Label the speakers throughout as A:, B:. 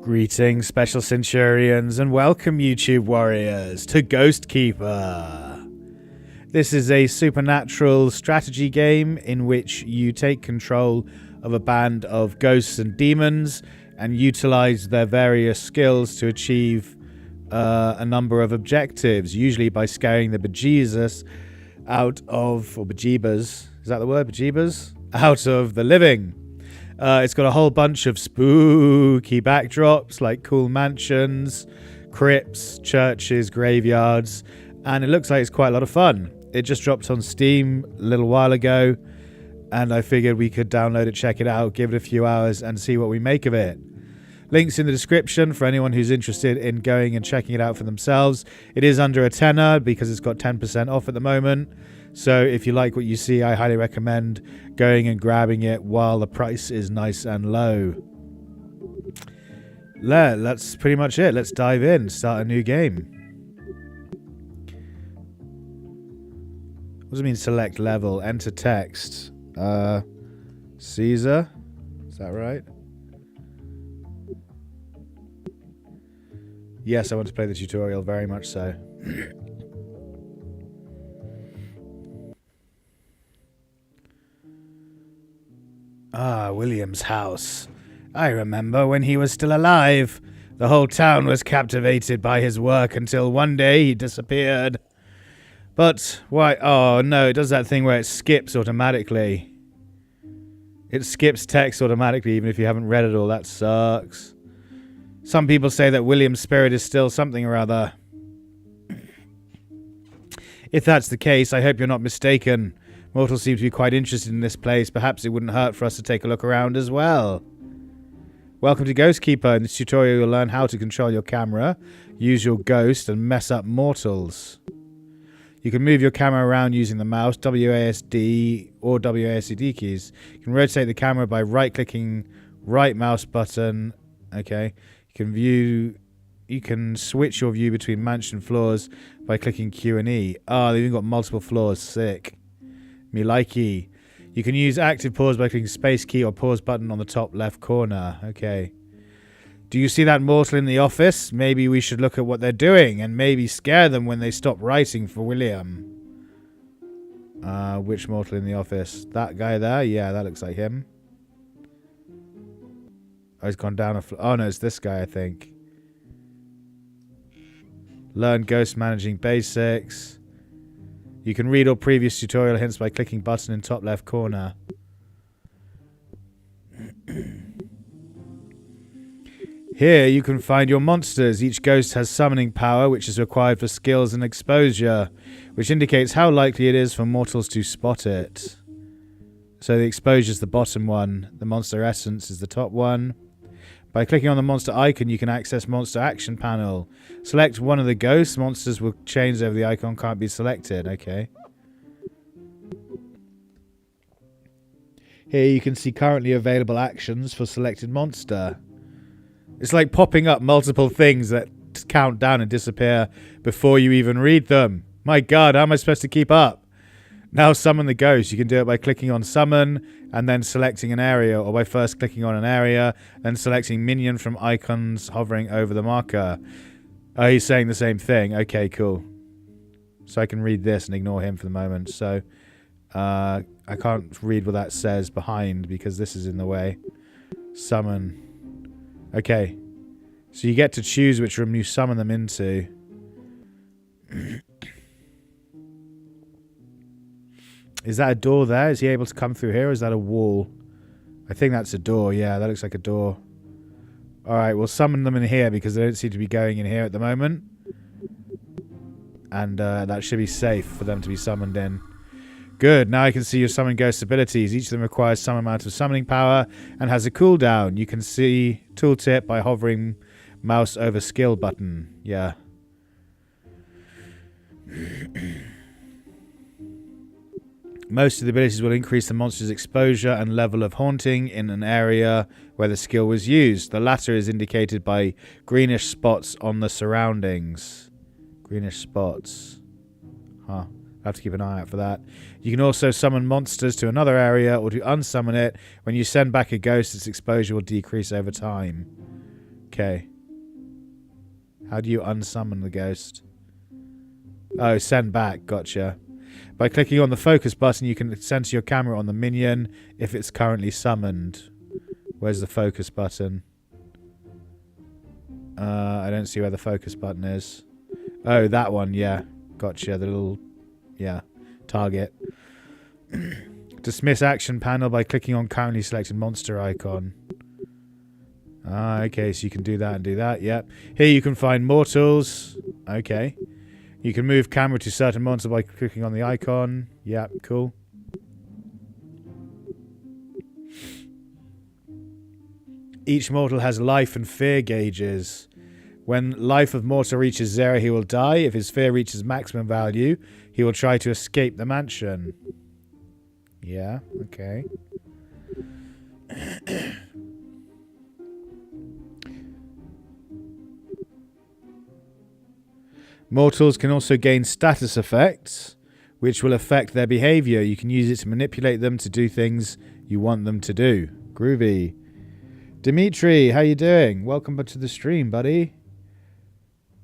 A: Greetings, Special Centurions, and welcome, YouTube warriors, to Ghost Keeper. This is a supernatural strategy game in which you take control of a band of ghosts and demons and utilize their various skills to achieve a number of objectives, usually by scaring the bejesus out of, or bejeebers, is that the word, bejeebers? Out of the living. It's got a whole bunch of spooky backdrops like cool mansions, crypts, churches, graveyards, and it looks like it's quite a lot of fun. It just dropped on Steam a little while ago, and I figured we could download it, check it out, give it a few hours, and see what we make of it. Links in the description for anyone who's interested in going and checking it out for themselves. It is under a tenner because it's got 10% off at the moment. So if you like what you see, I highly recommend going and grabbing it while the price is nice and low. That's pretty much it. Let's dive in, start a new game. What does it mean select level? Enter text. Caesar? Is that right? Yes, I want to play the tutorial, very much so. Ah, William's house. I remember when he was still alive. The whole town was captivated by his work until one day he disappeared. But why? Oh no, it does that thing where it skips automatically. It skips text automatically even if you haven't read it all. That sucks. Some people say that William's spirit is still something or other. If that's the case, I hope you're not mistaken. Mortals seem to be quite interested in this place. Perhaps it wouldn't hurt for us to take a look around as well. Welcome to Ghost Keeper. In this tutorial, you'll learn how to control your camera, use your ghost, and mess up mortals. You can move your camera around using the mouse, WASD, or WASD keys. You can rotate the camera by right-clicking right mouse button. Okay. You can switch your view between mansion floors by clicking Q and E. Oh, they've even got multiple floors. Sick. Me likey. You can use active pause by clicking space key or pause button on the top left corner. Okay. Do you see that mortal in the office? Maybe we should look at what they're doing and maybe scare them when they stop writing for William. Which mortal in the office? That guy there? Yeah, that looks like him. Oh, he's gone down a oh no, it's this guy, I think. Learn ghost managing basics. You can read all previous tutorial hints by clicking button in top left corner. Here you can find your monsters. Each ghost has summoning power, which is required for skills and exposure, which indicates how likely it is for mortals to spot it. So the exposure is the bottom one. The monster essence is the top one. By clicking on the monster icon, you can access monster action panel. Select one of the ghosts. Monsters will change over the icon. Can't be selected. Okay. Here you can see currently available actions for selected monster. It's like popping up multiple things that count down and disappear before you even read them. My God, how am I supposed to keep up? Now summon the ghost. You can do it by clicking on summon and then selecting an area, or by first clicking on an area, then selecting minion from icons hovering over the marker. Oh, he's saying the same thing. Okay, cool. So I can read this and ignore him for the moment. So I can't read what that says behind because this is in the way. Summon. Okay. So you get to choose which room you summon them into. Is that a door there? Is he able to come through here, or is that a wall? I think that's a door. Yeah, that looks like a door. Alright, we'll summon them in here because they don't seem to be going in here at the moment. And that should be safe for them to be summoned in. Good, now I can see your summon ghost abilities. Each of them requires some amount of summoning power and has a cooldown. You can see tooltip by hovering mouse over skill button. Yeah. Most of the abilities will increase the monster's exposure and level of haunting in an area where the skill was used. The latter is indicated by greenish spots on the surroundings. Greenish spots. Huh. I have to keep an eye out for that. You can also summon monsters to another area or to unsummon it. When you send back a ghost, its exposure will decrease over time. Okay. How do you unsummon the ghost? Oh, send back. Gotcha. By clicking on the focus button, you can center your camera on the minion if it's currently summoned. Where's the focus button? I don't see where the focus button is. Oh, that one, yeah. Gotcha, the little, yeah, target. Dismiss action panel by clicking on currently selected monster icon. Ah, okay, so you can do that and do that, yep. Here you can find mortals. Okay. You can move camera to certain monsters by clicking on the icon. Yep, cool. Each mortal has life and fear gauges. When life of mortal reaches 0, he will die. If his fear reaches maximum value, he will try to escape the mansion. Yeah, okay. Mortals can also gain status effects, which will affect their behavior. You can use it to manipulate them to do things you want them to do. Groovy. Dimitri, how you doing? Welcome to the stream, buddy.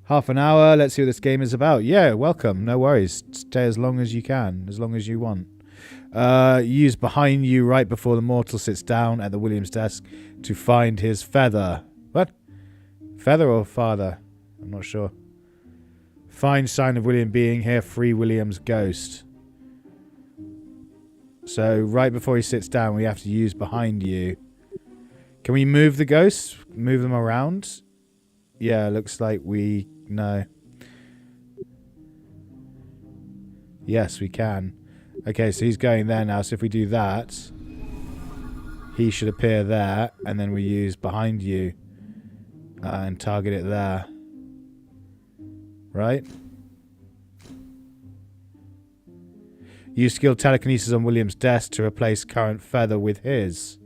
A: Half an hour. Let's see what this game is about. Yeah, welcome. No worries. Stay as long as you can, as long as you want. Use behind you right before the mortal sits down at the William's desk to find his feather. What? Feather or father? I'm not sure. Find sign of William being here. Free William's ghost. So right before he sits down, we have to use behind you. Can we move the ghosts? Move them around? Yeah, looks like we... No. Yes, we can. Okay, so he's going there now. So if we do that, he should appear there. And then we use behind you and target it there. Right? Use skill telekinesis on William's desk to replace current feather with his.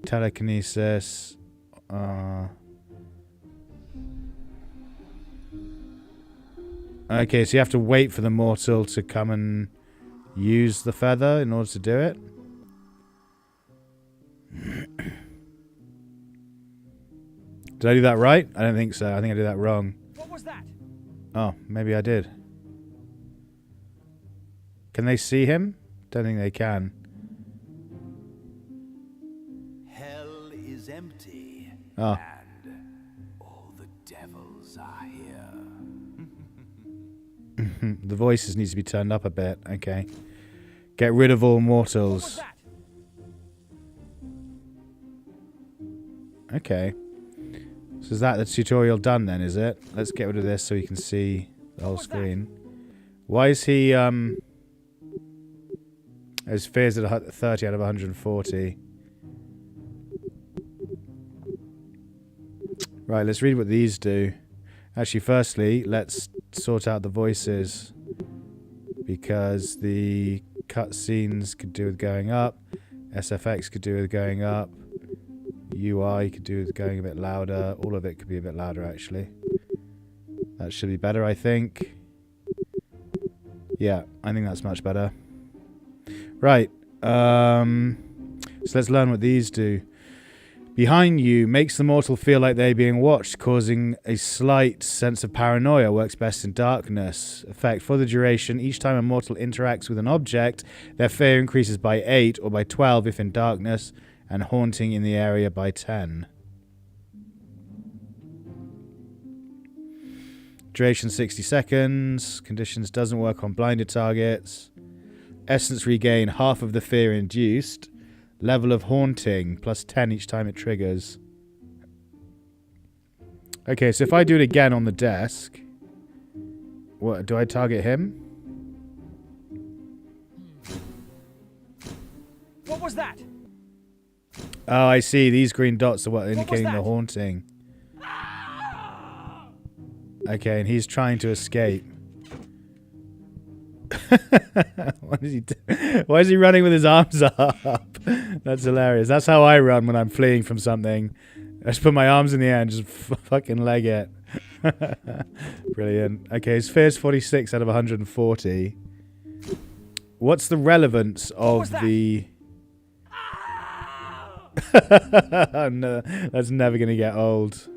A: Telekinesis. Okay, so you have to wait for the mortal to come and use the feather in order to do it. Did I do that right? I don't think so. I think I did that wrong.
B: What was that?
A: Oh, maybe I did. Can they see him? Don't think they can.
B: Hell is empty.
A: Oh.
B: And all the devils are here.
A: The voices need to be turned up a bit. Okay. Get rid of all mortals.
B: What was that?
A: Okay. So is that the tutorial done then, is it? Let's get rid of this so we can see the whole screen. Why is he, his fear's at 30 out of 140. Right, let's read what these do. Actually, firstly, let's sort out the voices. Because the cutscenes could do with going up. SFX could do with going up. UI could do with going a bit louder. All of it could be a bit louder, actually. That should be better, I think. Yeah, I think that's much better. Right. So let's learn what these do. Behind you makes the mortal feel like they're being watched, causing a slight sense of paranoia. Works best in darkness. Effect for the duration. Each time a mortal interacts with an object, their fear increases by 8 or by 12 if in darkness, and haunting in the area by 10. Duration 60 seconds. Conditions doesn't work on blinded targets. Essence regain half of the fear induced. Level of haunting plus 10 each time it triggers. Okay, so if I do it again on the desk, what do I target him?
B: What was that?
A: Oh, I see. These green dots are what indicating the haunting. Okay, and he's trying to escape. What is he doing? Why is he running with his arms up? That's hilarious. That's how I run when I'm fleeing from something. I just put my arms in the air and just fucking leg it. Brilliant. Okay, his fear's 46 out of 140. What's the relevance of the... No, that's never going to get old.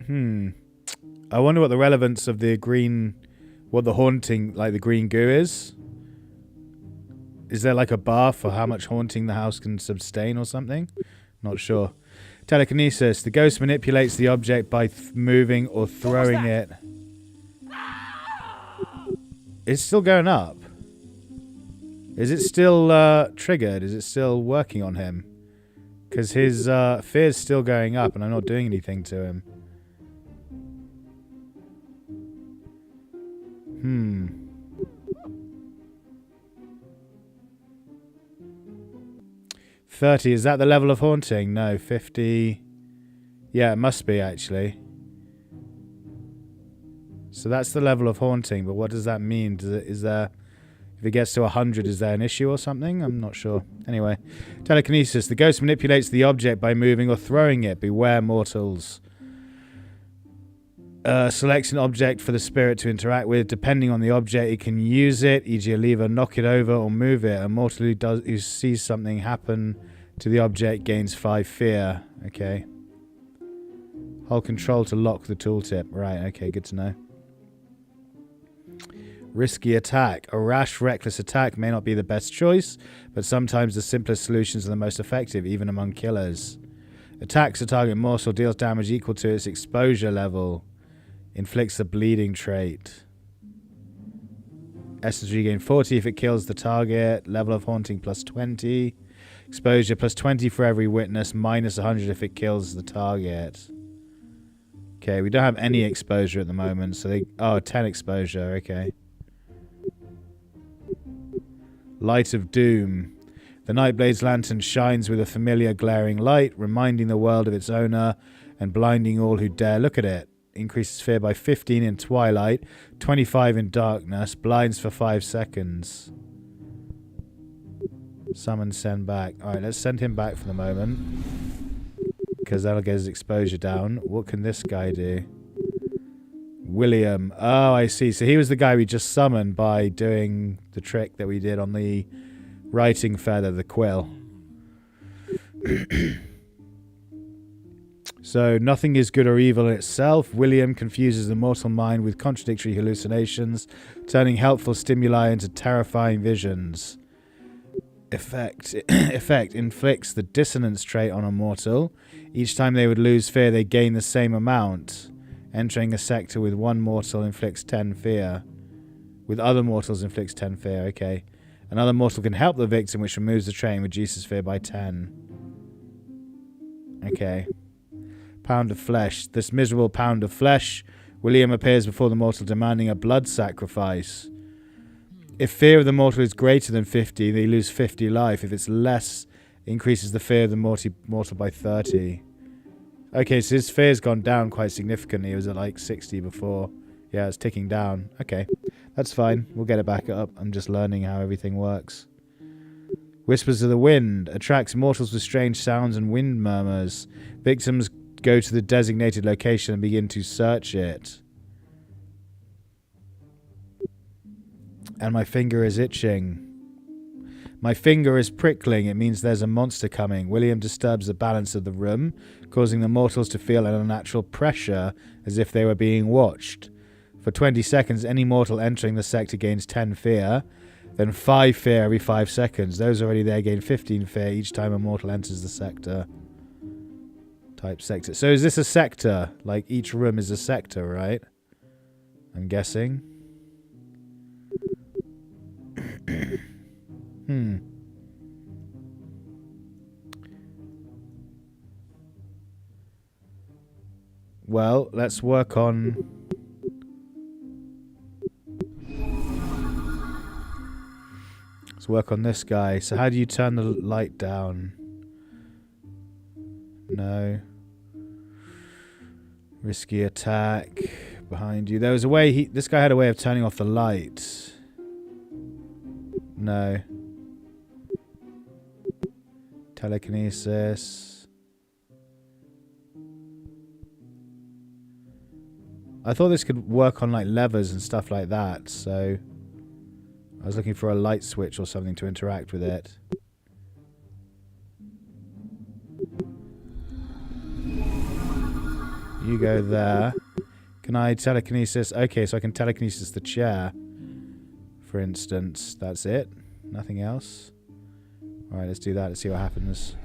A: I wonder what the relevance of the green... What the haunting, like the green goo is. Is there like a bar for how much haunting the house can sustain or something? Not sure. Telekinesis. The ghost manipulates the object by moving or throwing it. It's still going up. Is it still triggered? Is it still working on him? Because his fear's still going up and I'm not doing anything to him. 30, is that the level of haunting? No, 50. Yeah, it must be actually. So that's the level of haunting, but what does that mean? Is there, if it gets to 100, is there an issue or something? I'm not sure. Anyway, telekinesis. The ghost manipulates the object by moving or throwing it. Beware, mortals. Selects an object for the spirit to interact with. Depending on the object, it can use it, e.g. a lever, knock it over, or move it. A mortal who sees something happen to the object gains 5 fear. Okay. Hold control to lock the tooltip. Right, okay, good to know. Risky attack. A rash, reckless attack may not be the best choice, but sometimes the simplest solutions are the most effective, even among killers. Attacks a target mortal, deals damage equal to its exposure level. Inflicts the bleeding trait. Essence regain 40 if it kills the target. Level of haunting plus 20. Exposure plus 20 for every witness. Minus 100 if it kills the target. Okay, we don't have any exposure at the moment. So they... Oh, 10 exposure. Okay. Light of Doom. The Nightblade's lantern shines with a familiar glaring light, reminding the world of its owner and blinding all who dare look at it. Increases fear by 15 in twilight, 25 in darkness, blinds for 5 seconds. Summon, send back. Alright, let's send him back for the moment. Because that'll get his exposure down. What can this guy do? William. Oh, I see. So he was the guy we just summoned by doing the trick that we did on the writing feather, the quill. So, nothing is good or evil in itself. William confuses the mortal mind with contradictory hallucinations, turning helpful stimuli into terrifying visions. Effect inflicts the dissonance trait on a mortal. Each time they would lose fear, they gain the same amount. Entering a sector with one mortal inflicts 10 fear. With other mortals inflicts 10 fear, okay. Another mortal can help the victim, which removes the trait and reduces fear by 10. Okay. Pound of flesh. This miserable pound of flesh. William appears before the mortal demanding a blood sacrifice. If fear of the mortal is greater than 50, they lose 50 life. If it's less, it increases the fear of the mortal by 30. Okay, so his fear's gone down quite significantly. It was at like 60 before. Yeah, it's ticking down. Okay, that's fine. We'll get it back up. I'm just learning how everything works. Whispers of the Wind. Attracts mortals with strange sounds and wind murmurs. Victims go to the designated location and begin to search it. And my finger is itching. My finger is prickling. It means there's a monster coming. William disturbs the balance of the room, causing the mortals to feel an unnatural pressure as if they were being watched. For 20 seconds, any mortal entering the sector gains 10 fear, then 5 fear every 5 seconds. Those already there gain 15 fear each time a mortal enters the sector. Type sector. So is this a sector? Like each room is a sector, right? I'm guessing. Well, let's work on... Let's work on this guy. So how do you turn the light down? No. Risky attack. Behind you. There was a way this guy had a way of turning off the light. No. Telekinesis. I thought this could work on like levers and stuff like that, so I was looking for a light switch or something to interact with it. You go there. Can I telekinesis? Okay, so I can telekinesis the chair, for instance. That's it. Nothing else. Alright, let's do that. Let's see what happens.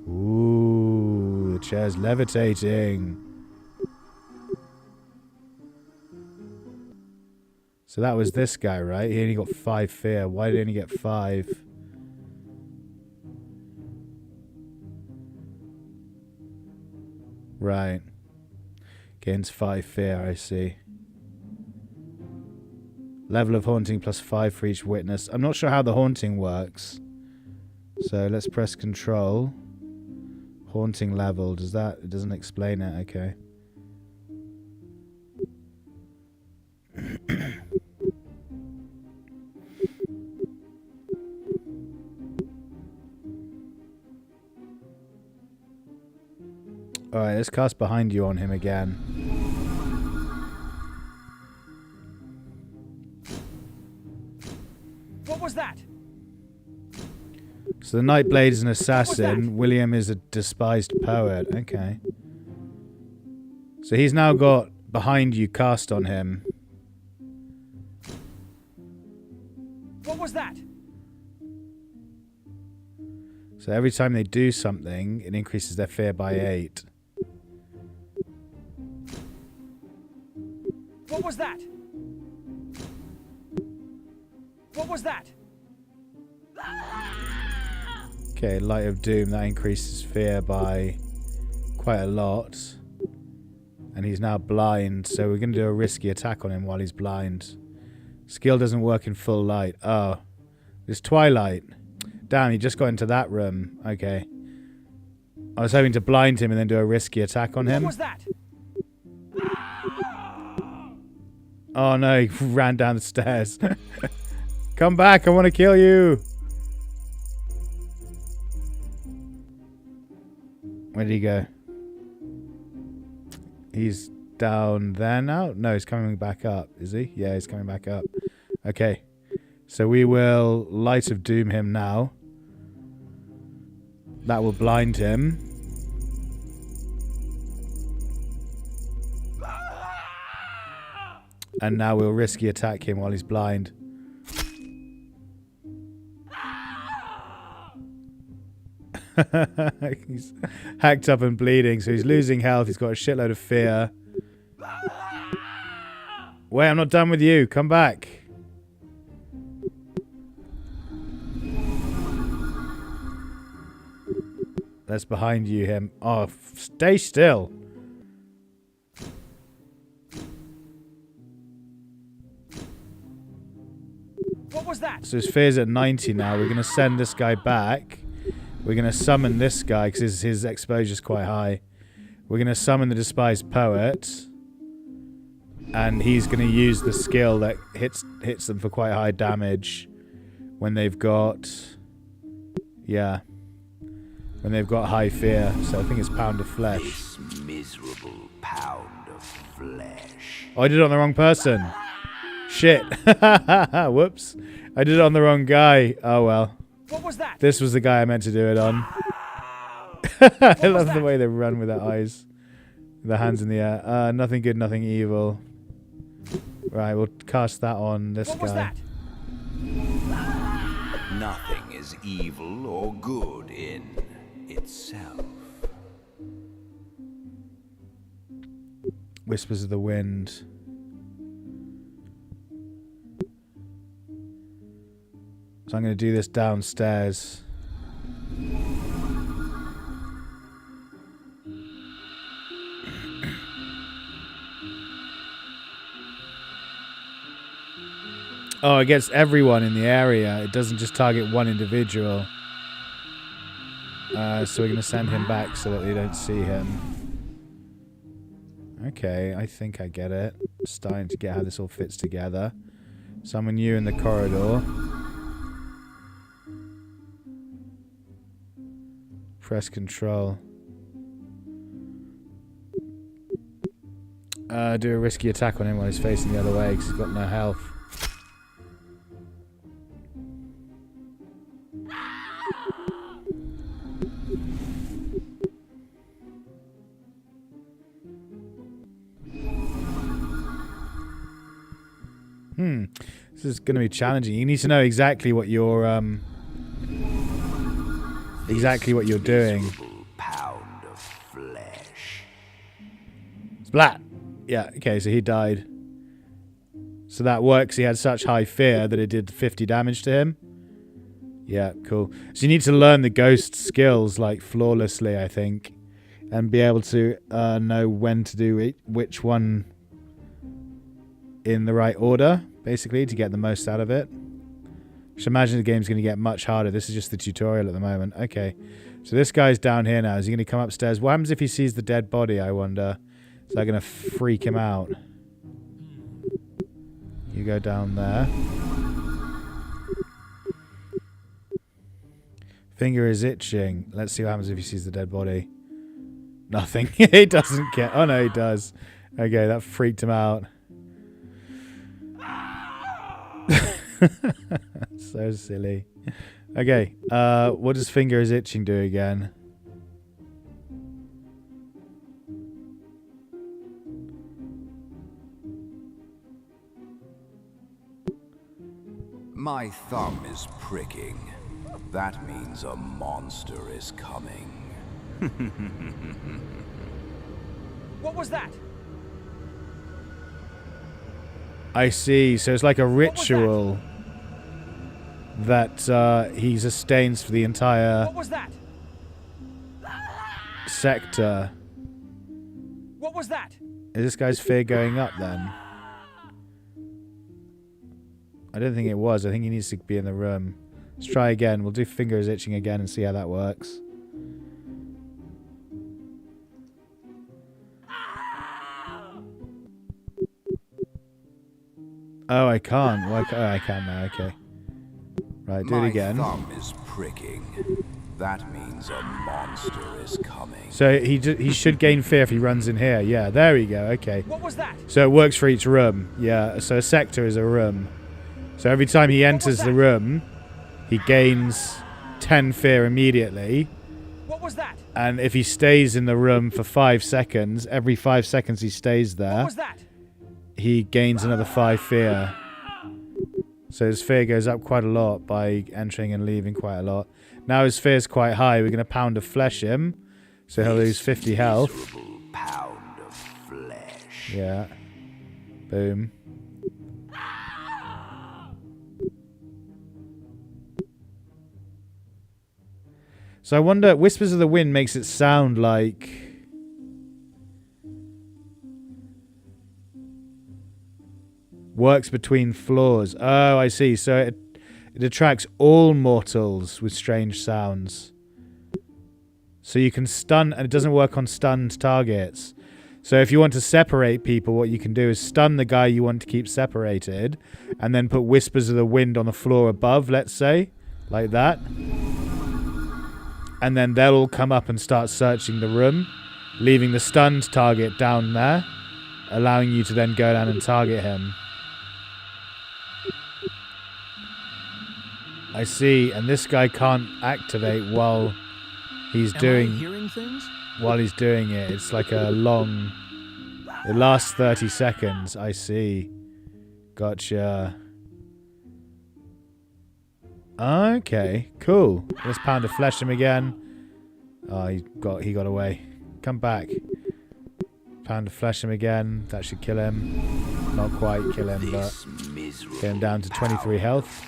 A: Ooh, the chair's levitating. So that was this guy, right? He only got 5 fear. Why did he only get 5? Right. Gains 5 fear, I see. Level of haunting plus 5 for each witness. I'm not sure how the haunting works. So let's press control. Haunting level. Does that... It doesn't explain it. Okay. Alright, let's cast behind you on him again.
C: What was that?
A: So the Nightblade is an assassin. William is a despised poet. Okay. So he's now got behind you cast on him.
C: What was that?
A: So every time they do something, it increases their fear by 8.
C: What was that? What was that?
A: Okay, Light of Doom, that increases fear by quite a lot. And he's now blind, so we're going to do a risky attack on him while he's blind. Skill doesn't work in full light. Oh, there's twilight. Damn, he just got into that room. Okay. I was hoping to blind him and then do a risky attack on him.
C: What was that?
A: Oh no, he ran down the stairs. Come back, I want to kill you. Where did he go? He's down there now? No, he's coming back up. Is he? Yeah, he's coming back up. Okay. So we will Light of Doom him now. That will blind him. And now we'll risky attack him while he's blind. He's hacked up and bleeding, so he's losing health. He's got a shitload of fear. Wait, I'm not done with you. Come back. That's behind you, him. Oh, stay still.
C: What was that?
A: So his fear's at 90 now. We're going to send this guy back. We're going to summon this guy because his exposure's quite high. We're going to summon the despised poet. And he's going to use the skill that hits them for quite high damage when they've got... Yeah. When they've got high fear. So I think it's pound of flesh.
B: This miserable pound of flesh.
A: Oh, I did it on the wrong person. Shit. Whoops. I did it on the wrong guy. Oh well.
C: What was that?
A: This was the guy I meant to do it on. I love the way they run with their eyes. Their hands in the air. Nothing good, nothing evil. Right, we'll cast that on this
C: What was
A: guy.
C: that?
B: Nothing is evil or good in itself.
A: Whispers of the Wind. So I'm going to do this downstairs. Oh, it gets everyone in the area. It doesn't just target one individual. So we're going to send him back so that they don't see him. Okay, I think I get it. Starting to get how this all fits together. Summon you in the corridor. Press control. Do a risky attack on him while he's facing the other way because he's got no health. This is going to be challenging. You need to know exactly what you're doing.
B: Pound of flesh.
A: Splat. Yeah. Okay. So he died. So that works. He had such high fear that it did 50 damage to him. Yeah. Cool. So you need to learn the ghost skills like flawlessly, I think, and be able to know when to do it, which one in the right order, basically, to get the most out of it. Just imagine the game's going to get much harder. This is just the tutorial at the moment. Okay. So this guy's down here now. Is he going to come upstairs? What happens if he sees the dead body, I wonder? Is that going to freak him out? You go down there. Finger is itching. Let's see what happens if he sees the dead body. Nothing. He doesn't care. Oh, no, he does. Okay, that freaked him out. So silly. Okay, what does finger is itching do again?
B: My thumb is pricking. That means a monster is coming.
C: What was that?
A: I see. So it's like a ritual that he sustains for the entire
C: What was that?
A: sector.
C: What was that?
A: Is this guy's fear going up then? I don't think it was. I think he needs to be in the room. Let's try again. We'll do finger is itching again and see how that works. Oh, I can't. Well, oh, I can now. Okay. Right, do it again.
B: My thumb is pricking. That means a monster is coming.
A: So he should gain fear if he runs in here. Yeah, there we go. Okay.
C: What was that?
A: So it works for each room. Yeah, so a sector is a room. So every time he enters the room, he gains 10 fear immediately.
C: What was that?
A: And if he stays in the room for 5 seconds, every 5 seconds he stays there,
C: What was that?
A: he gains another 5 fear. So his fear goes up quite a lot by entering and leaving quite a lot. Now his fear's quite high. We're going to pound of flesh him. So he'll lose 50 health.
B: Pound of flesh.
A: Yeah. Boom. So I wonder, Whispers of the Wind makes it sound like works between floors. Oh, I see. So it attracts all mortals with strange sounds. So you can stun, and it doesn't work on stunned targets. So if you want to separate people, what you can do is stun the guy you want to keep separated, and then put Whispers of the Wind on the floor above, let's say, like that. And then they'll all come up and start searching the room, leaving the stunned target down there, allowing you to then go down and target him. I see, and this guy can't activate while he's
C: hearing things?
A: while he's doing it. It's like a long... It lasts 30 seconds. I see. Gotcha. Okay, cool. Let's pound of flesh him again. Oh, he got away. Come back. Pound of flesh him again. That should kill him. Not quite kill him, but get him down to 23 health.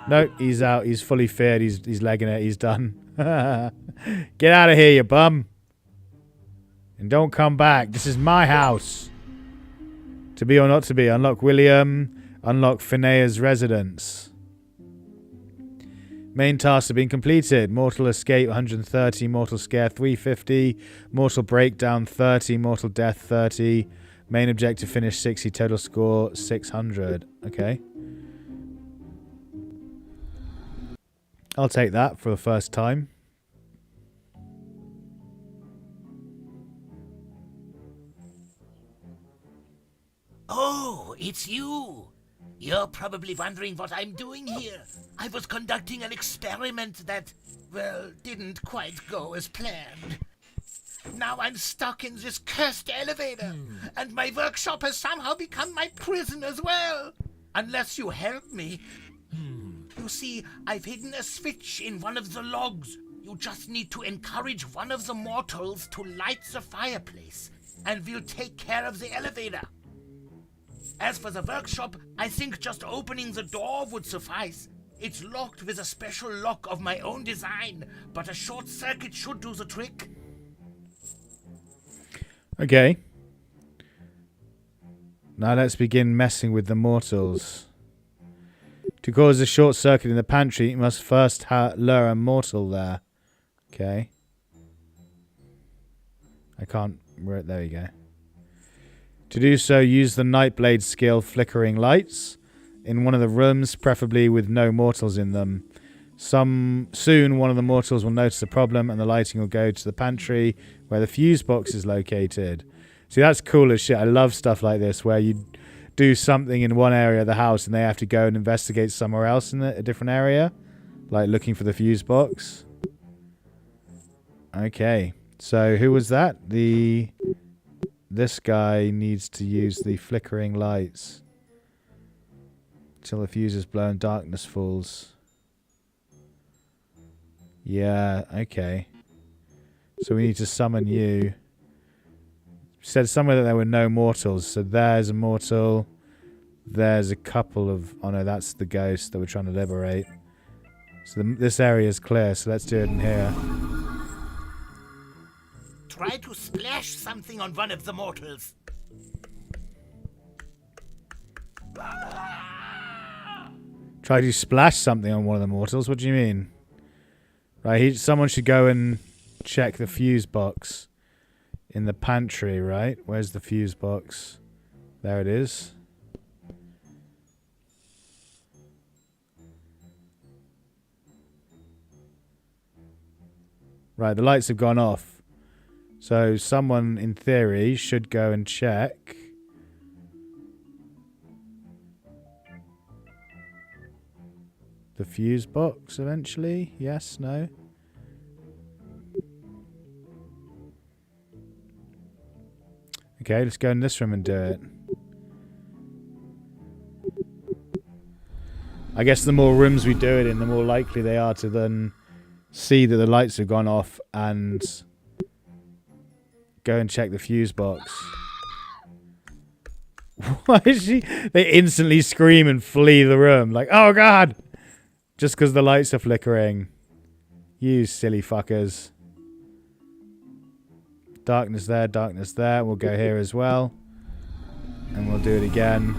A: No, he's out. He's fully feared. He's legging it. He's done. Get out of here, you bum. And don't come back. This is my house. To be or not to be. Unlock William. Unlock Finea's residence. Main tasks have been completed. Mortal escape 130. Mortal scare 350. Mortal breakdown 30. Mortal death 30. Main objective finish 60. Total score 600. Okay. I'll take that for the first time.
D: It's you. You're probably wondering what I'm doing here. I was conducting an experiment that, well, didn't quite go as planned. Now I'm stuck in this cursed elevator, and my workshop has somehow become my prison as well. Unless you help me. You see, I've hidden a switch in one of the logs. You just need to encourage one of the mortals to light the fireplace, and we'll take care of the elevator. As for the workshop, I think just opening the door would suffice. It's locked with a special lock of my own design, but a short circuit should do the trick.
A: Okay. Now let's begin messing with the mortals. To cause a short circuit in the pantry, you must first lure a mortal there. Okay. I can't... There you go. To do so, use the Nightblade skill Flickering Lights in one of the rooms, preferably with no mortals in them. Soon, one of the mortals will notice a problem and the lighting will go to the pantry where the fuse box is located. See, that's cool as shit. I love stuff like this where you do something in one area of the house and they have to go and investigate somewhere else in a different area. Like looking for the fuse box. Okay. So, who was that? This guy needs to use the flickering lights. Till the fuse is blown, darkness falls. Yeah, okay. So we need to summon you. Said somewhere that there were no mortals. So there's a mortal. There's a couple of... Oh no, that's the ghost that we're trying to liberate. So this area is clear, so let's do it in here.
D: Try to splash something on one of the mortals.
A: Try to splash something on one of the mortals? What do you mean? Right, someone should go and check the fuse box in the pantry, right? Where's the fuse box? There it is. Right, the lights have gone off. So someone, in theory, should go and check. The fuse box, eventually. Yes, no? Okay, let's go in this room and do it. I guess the more rooms we do it in, the more likely they are to then see that the lights have gone off and go and check the fuse box. Why is she... They instantly scream and flee the room. Like, oh god! Just because the lights are flickering. You silly fuckers. Darkness there, darkness there. We'll go here as well. And we'll do it again.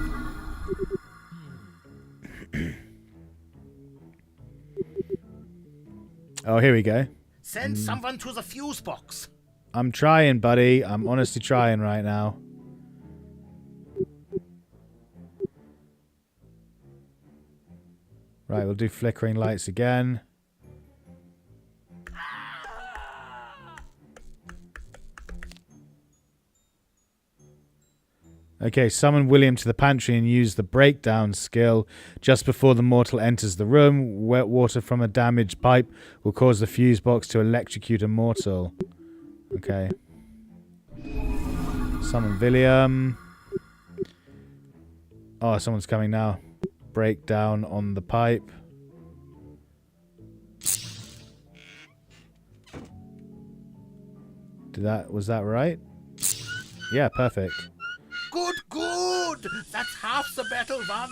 A: Oh, here we go.
D: Send someone to the fuse box.
A: I'm trying, buddy. I'm honestly trying right now. Right, we'll do flickering lights again. Okay, summon William to the pantry and use the breakdown skill just before the mortal enters the room. Wet water from a damaged pipe will cause the fuse box to electrocute a mortal. Okay. Summon William. Oh, someone's coming now. Breakdown on the pipe. Was that right? Yeah, perfect.
D: Good, good! That's half the battle won.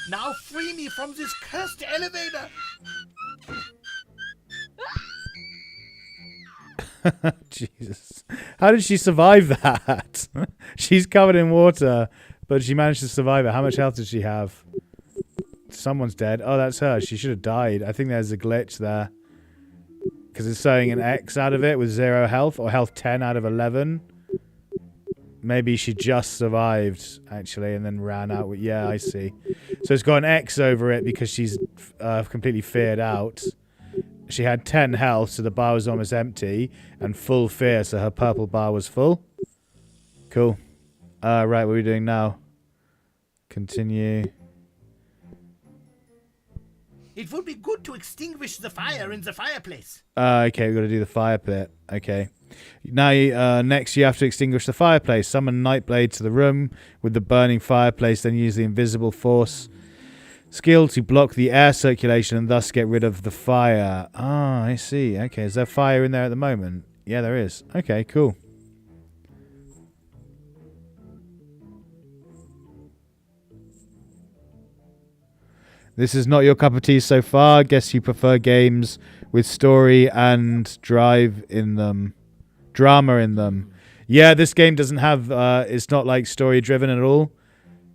D: Now free me from this cursed elevator.
A: Jesus. How did she survive that? She's covered in water, but she managed to survive it. How much health does she have? Someone's dead. Oh, that's her. She should have died. I think there's a glitch there. Because it's showing an X out of it with 0 health, or health 10 out of 11. Maybe she just survived, actually, and then ran out with... Yeah, I see. So it's got an X over it because she's completely feared out. She had 10 health, so the bar was almost empty, and full fear, so her purple bar was full. Cool. Right, what are we doing now? Continue.
D: It would be good to extinguish the fire in the fireplace.
A: Okay, we've got to do the fire pit. Okay. Now, next you have to extinguish the fireplace. Summon Nightblade to the room with the burning fireplace, then use the invisible force skill to block the air circulation and thus get rid of the fire. Ah, I see. Okay, is there fire in there at the moment? Yeah, there is. Okay, cool. This is not your cup of tea so far. Guess you prefer games with story and drama in them. Yeah, this game doesn't have, it's not like story driven at all.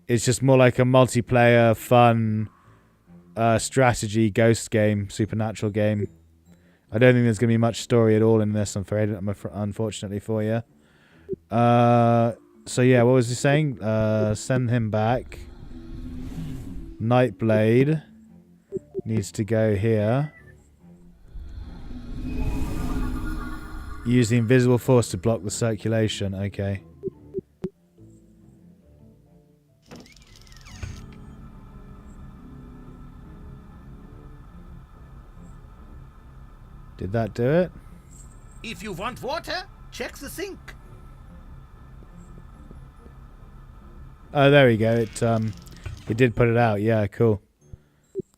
A: It's just more like a multiplayer, fun, strategy, ghost game, supernatural game. I don't think there's going to be much story at all in this, unfortunately for you. So yeah, what was he saying? Send him back. Nightblade needs to go here. Use the invisible force to block the circulation. Okay. Did that do it?
D: If you want water, check the sink.
A: Oh, there we go. It did put it out. Yeah, cool.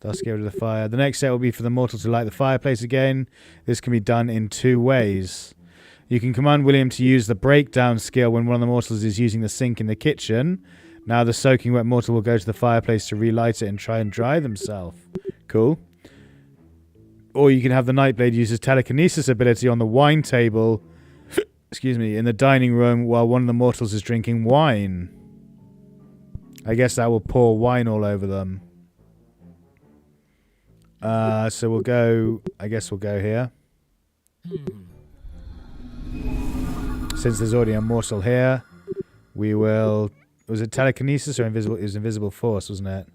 A: Thus get rid of the fire. The next step will be for the mortal to light the fireplace again. This can be done in 2 ways. You can command William to use the breakdown skill when one of the mortals is using the sink in the kitchen. Now the soaking wet mortal will go to the fireplace to relight it and try and dry themselves. Cool. Or you can have the Nightblade use his telekinesis ability on the wine table, excuse me, in the dining room while one of the mortals is drinking wine. I guess that will pour wine all over them. So we'll go... I guess we'll go here. Since there's already a mortal here, we will... Was it telekinesis or invisible? It was invisible force, wasn't it?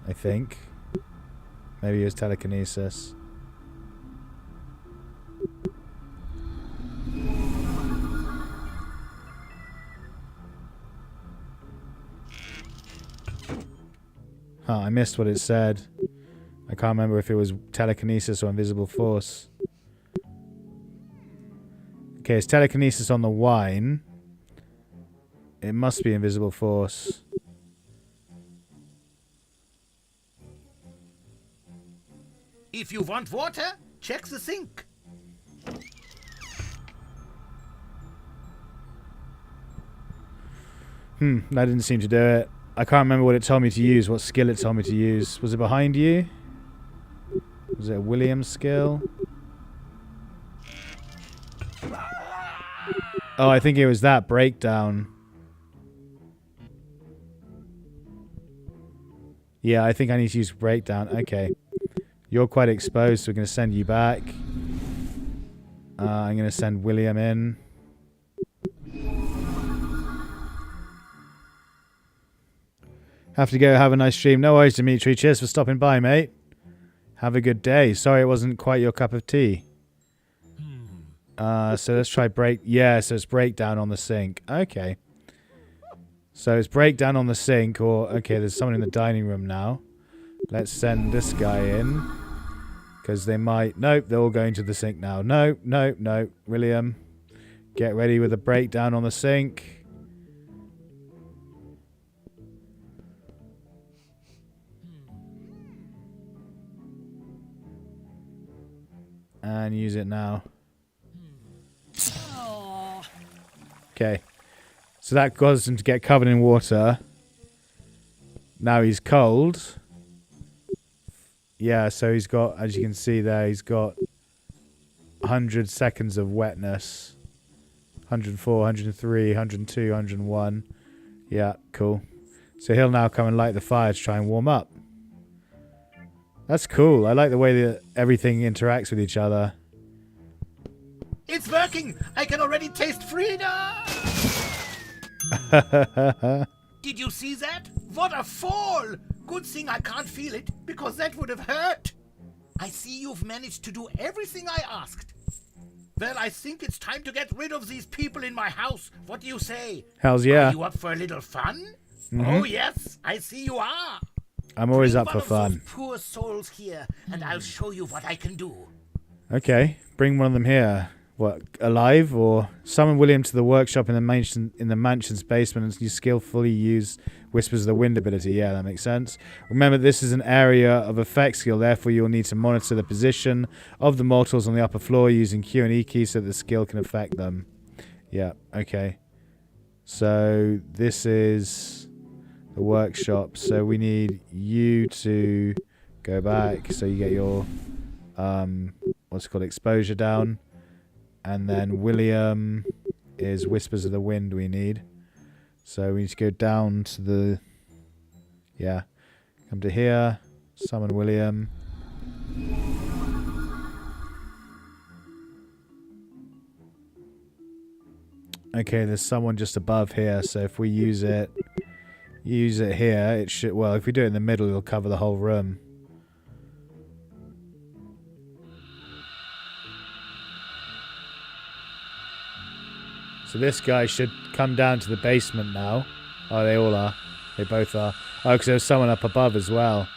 A: I think. Maybe it was telekinesis. Huh, I missed what it said. I can't remember if it was telekinesis or invisible force. Okay, it's telekinesis on the wine. It must be invisible force.
D: If you want water, check the sink.
A: That didn't seem to do it. I can't remember what it told me to use, what skill it told me to use. Was it behind you? Was it a William skill? Oh, I think it was that breakdown. Yeah, I think I need to use breakdown. Okay. You're quite exposed, so we're going to send you back. I'm going to send William in. Have to go. Have a nice stream. No worries, Dimitri. Cheers for stopping by, mate. Have a good day. Sorry it wasn't quite your cup of tea. So let's try break. Yeah, so it's breakdown on the sink. Okay. So it's breakdown on the sink, or... Okay, there's someone in the dining room now. Let's send this guy in. Because they might... Nope, they're all going to the sink now. No, no, no. William, get ready with a breakdown on the sink. And use it now. Okay. So that caused him to get covered in water. Now he's cold. Yeah, so he's got, as you can see there, he's got 100 seconds of wetness. 104, 103, 102, 101. Yeah, cool. So he'll now come and light the fire to try and warm up. That's cool. I like the way that everything interacts with each other.
D: It's working! I can already taste freedom! Did you see that? What a fall! Good thing I can't feel it, because that would have hurt. I see you've managed to do everything I asked. Well, I think it's time to get rid of these people in my house. What do you say?
A: Hells
D: Are
A: yeah.
D: you up for a little fun? Oh, yes, I see you are.
A: I'm always
D: Bring
A: up
D: one
A: for
D: of those
A: fun.
D: poor souls here, and I'll show you what I can do.
A: Okay, bring one of them here. What, alive, or summon William to the workshop in the mansion's basement and you skillfully use Whispers of the Wind ability. Yeah, that makes sense. Remember, this is an area of effect skill, therefore you'll need to monitor the position of the mortals on the upper floor using Q and E keys so that the skill can affect them. Yeah, okay. So this is the workshop. So we need you to go back so you get your what's it called, exposure down. And then William is Whispers of the Wind we need. So we need to go down to the... Yeah. Come to here. Summon William. Okay, there's someone just above here. So if we use it here, it should... Well, if we do it in the middle, it'll cover the whole room. So this guy should come down to the basement now. Oh, they all are. They both are. Oh, because there's someone up above as well.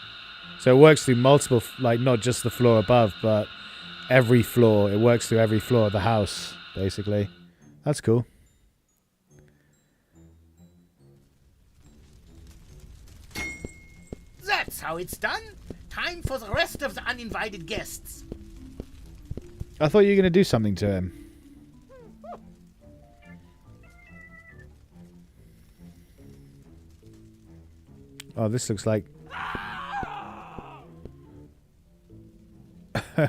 A: So it works through multiple, like not just the floor above, but every floor. It works through every floor of the house, basically. That's cool.
D: That's how it's done. Time for the rest of the uninvited guests.
A: I thought you were going to do something to him. Oh, this looks like...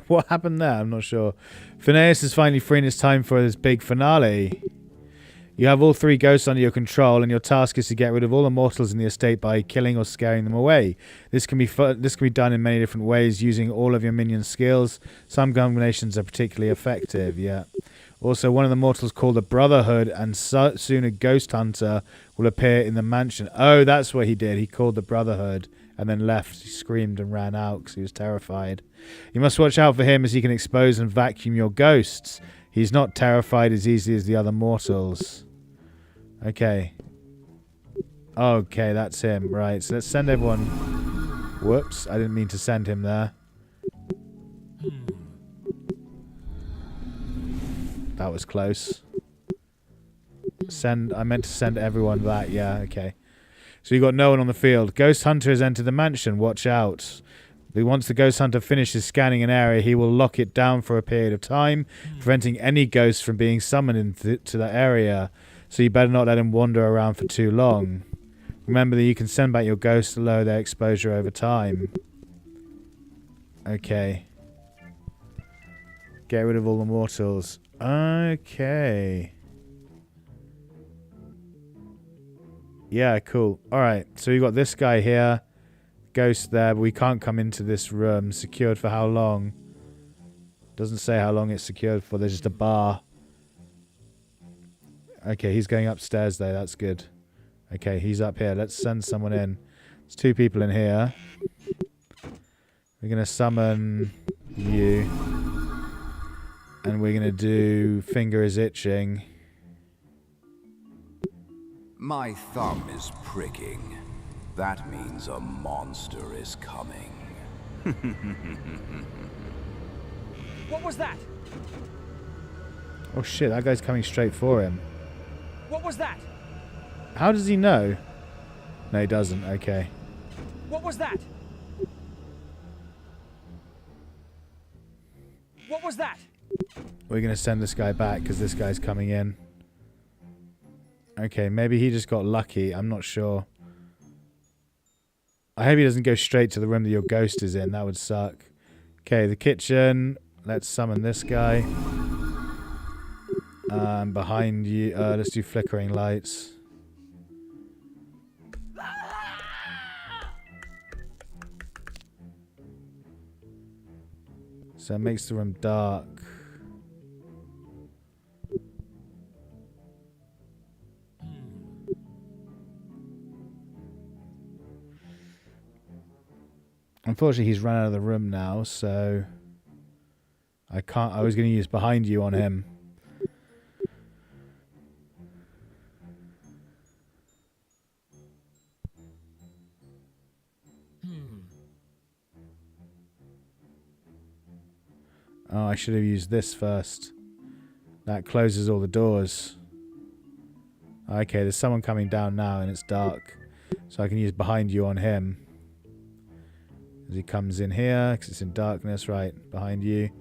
A: What happened there? I'm not sure. Phineas is finally free and it's time for his big finale. You have all three ghosts under your control and your task is to get rid of all the mortals in the estate by killing or scaring them away. This can be done in many different ways using all of your minion skills. Some combinations are particularly effective, yeah. Also, one of the mortals called the Brotherhood and soon a ghost hunter will appear in the mansion. Oh, that's what he did. He called the Brotherhood and then left. He screamed and ran out because he was terrified. You must watch out for him as he can expose and vacuum your ghosts. He's not terrified as easily as the other mortals. Okay. Okay, that's him. Right, so let's send everyone... Whoops, I didn't mean to send him there. That was close. I meant to send everyone that. Yeah, okay. So you got no one on the field. Ghost Hunter has entered the mansion. Watch out. Once the Ghost Hunter finishes scanning an area, he will lock it down for a period of time, preventing any ghosts from being summoned to that area. So you better not let him wander around for too long. Remember that you can send back your ghosts to lower their exposure over time. Okay. Get rid of all the mortals. Okay. Yeah, cool. Alright, so we got this guy here. Ghost there, but we can't come into this room. Secured for how long? Doesn't say how long it's secured for. There's just a bar. Okay, he's going upstairs though. That's good. Okay, he's up here. Let's send someone in. There's two people in here. We're going to summon you. And we're going to do Finger is Itching.
B: My thumb is pricking. That means a monster is coming.
C: What was that?
A: Oh shit, that guy's coming straight for him.
C: What was that?
A: How does he know? No, he doesn't. Okay.
C: What was that? What was that?
A: We're going to send this guy back because this guy's coming in. Okay, maybe he just got lucky. I'm not sure. I hope he doesn't go straight to the room that your ghost is in. That would suck. Okay, the kitchen. Let's summon this guy. Behind you. Let's do flickering lights. So it makes the room dark. Unfortunately, he's run out of the room now, so I I can't. I was going to use behind you on him. Oh, I should have used this first. That closes all the doors. Okay, there's someone coming down now and it's dark. So I can use behind you on him. As he comes in here, because it's in darkness, right, behind you.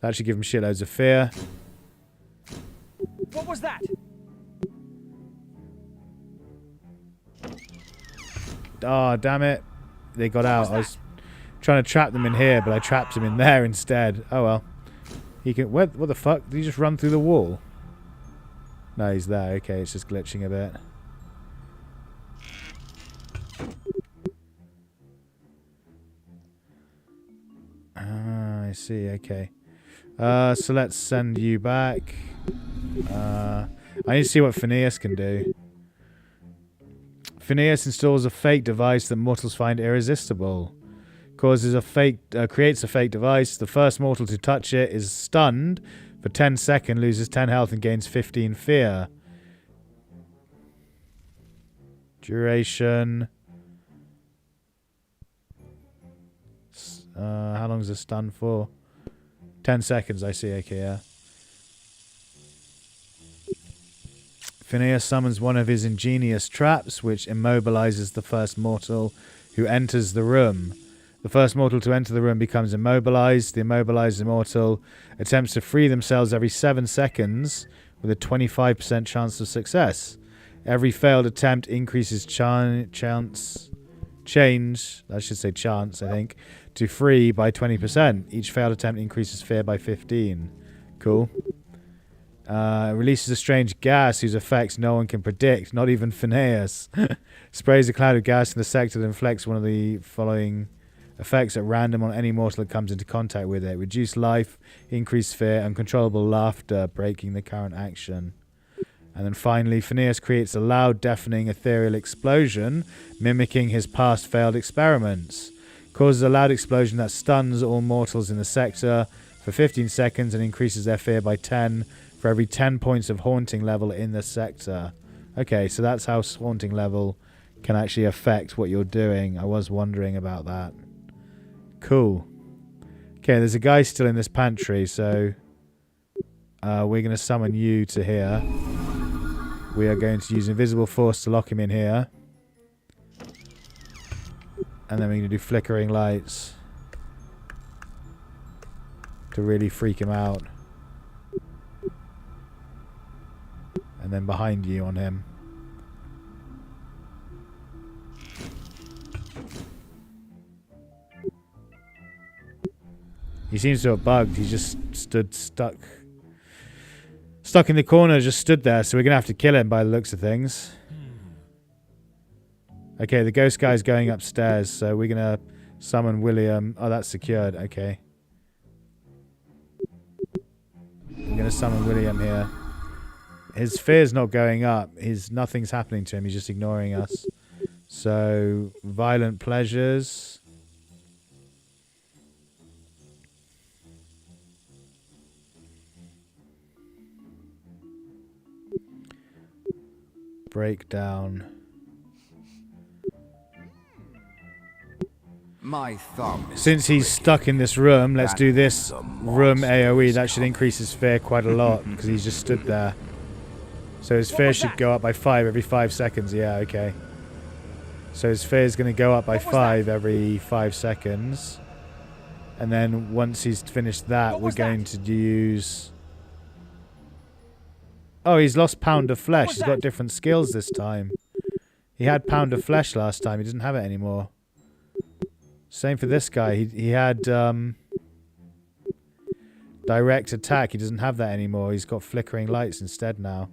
A: That should give him shitloads of fear.
C: What was that?
A: Oh, damn it. They got out. I was trying to trap them in here, but I trapped him in there instead. Oh, well. He can... What the fuck? Did he just run through the wall? No, he's there. Okay, it's just glitching a bit. Ah, I see. Okay. So let's send you back. I need to see what Phineas can do. Phineas installs a fake device that mortals find irresistible. Creates a fake device. The first mortal to touch it is stunned for 10 seconds, loses 10 health and gains 15 fear. Duration. How long is the stun for? 10 seconds, I see. Okay, yeah. Phineas summons one of his ingenious traps, which immobilizes the first mortal who enters the room. The first mortal to enter the room becomes immobilized. The immobilized mortal attempts to free themselves every 7 seconds with a 25% chance of success. Every failed attempt increases chance, I think, to free by 20%. Each failed attempt increases fear by 15. Cool. Releases a strange gas whose effects no one can predict, not even Phineas. Sprays a cloud of gas in the sector that inflicts one of the following effects at random on any mortal that comes into contact with it. Reduce life, increase fear, uncontrollable laughter, breaking the current action. And then finally, Phineas creates a loud, deafening, ethereal explosion, mimicking his past failed experiments. Causes a loud explosion that stuns all mortals in the sector for 15 seconds and increases their fear by 10 for every 10 points of haunting level in the sector. Okay, so that's how haunting level can actually affect what you're doing. I was wondering about that. Cool. Okay, there's a guy still in this pantry, so we're going to summon you to here. We are going to use invisible force to lock him in here. And then we're going to do flickering lights to really freak him out. And then behind you on him. He seems to have bugged. He just stood stuck in the corner, just stood there. So we're going to have to kill him by the looks of things. Okay, the ghost guy's going upstairs. So we're going to summon William. Oh, that's secured. Okay. We're going to summon William here. His fear's not going up. Nothing's happening to him. He's just ignoring us. So, violent pleasures. Breakdown.
B: My thumb is
A: Since he's stuck in this room, let's do this room AoE. That should increase his fear quite a lot because he's just stood there. So his fear should go up by 5 every 5 seconds. Yeah, okay. So his fear is going to go up by 5 every 5 seconds. And then once he's finished that, we're going to use... Oh, he's lost Pound of Flesh. He's got different skills this time. He had Pound of Flesh last time. He doesn't have it anymore. Same for this guy. He had direct attack. He doesn't have that anymore. He's got flickering lights instead now.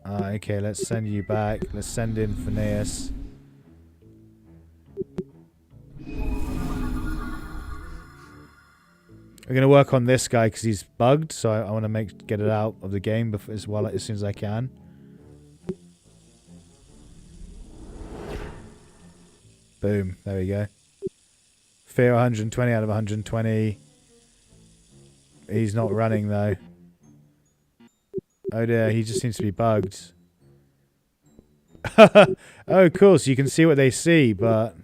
A: Okay, let's send you back. Let's send in Phineas. We're going to work on this guy because he's bugged, so I want to get it out of the game as soon as I can. Boom. There we go. Fear 120 out of 120. He's not running, though. Oh dear, he just seems to be bugged. Oh, cool, so you can see what they see, but...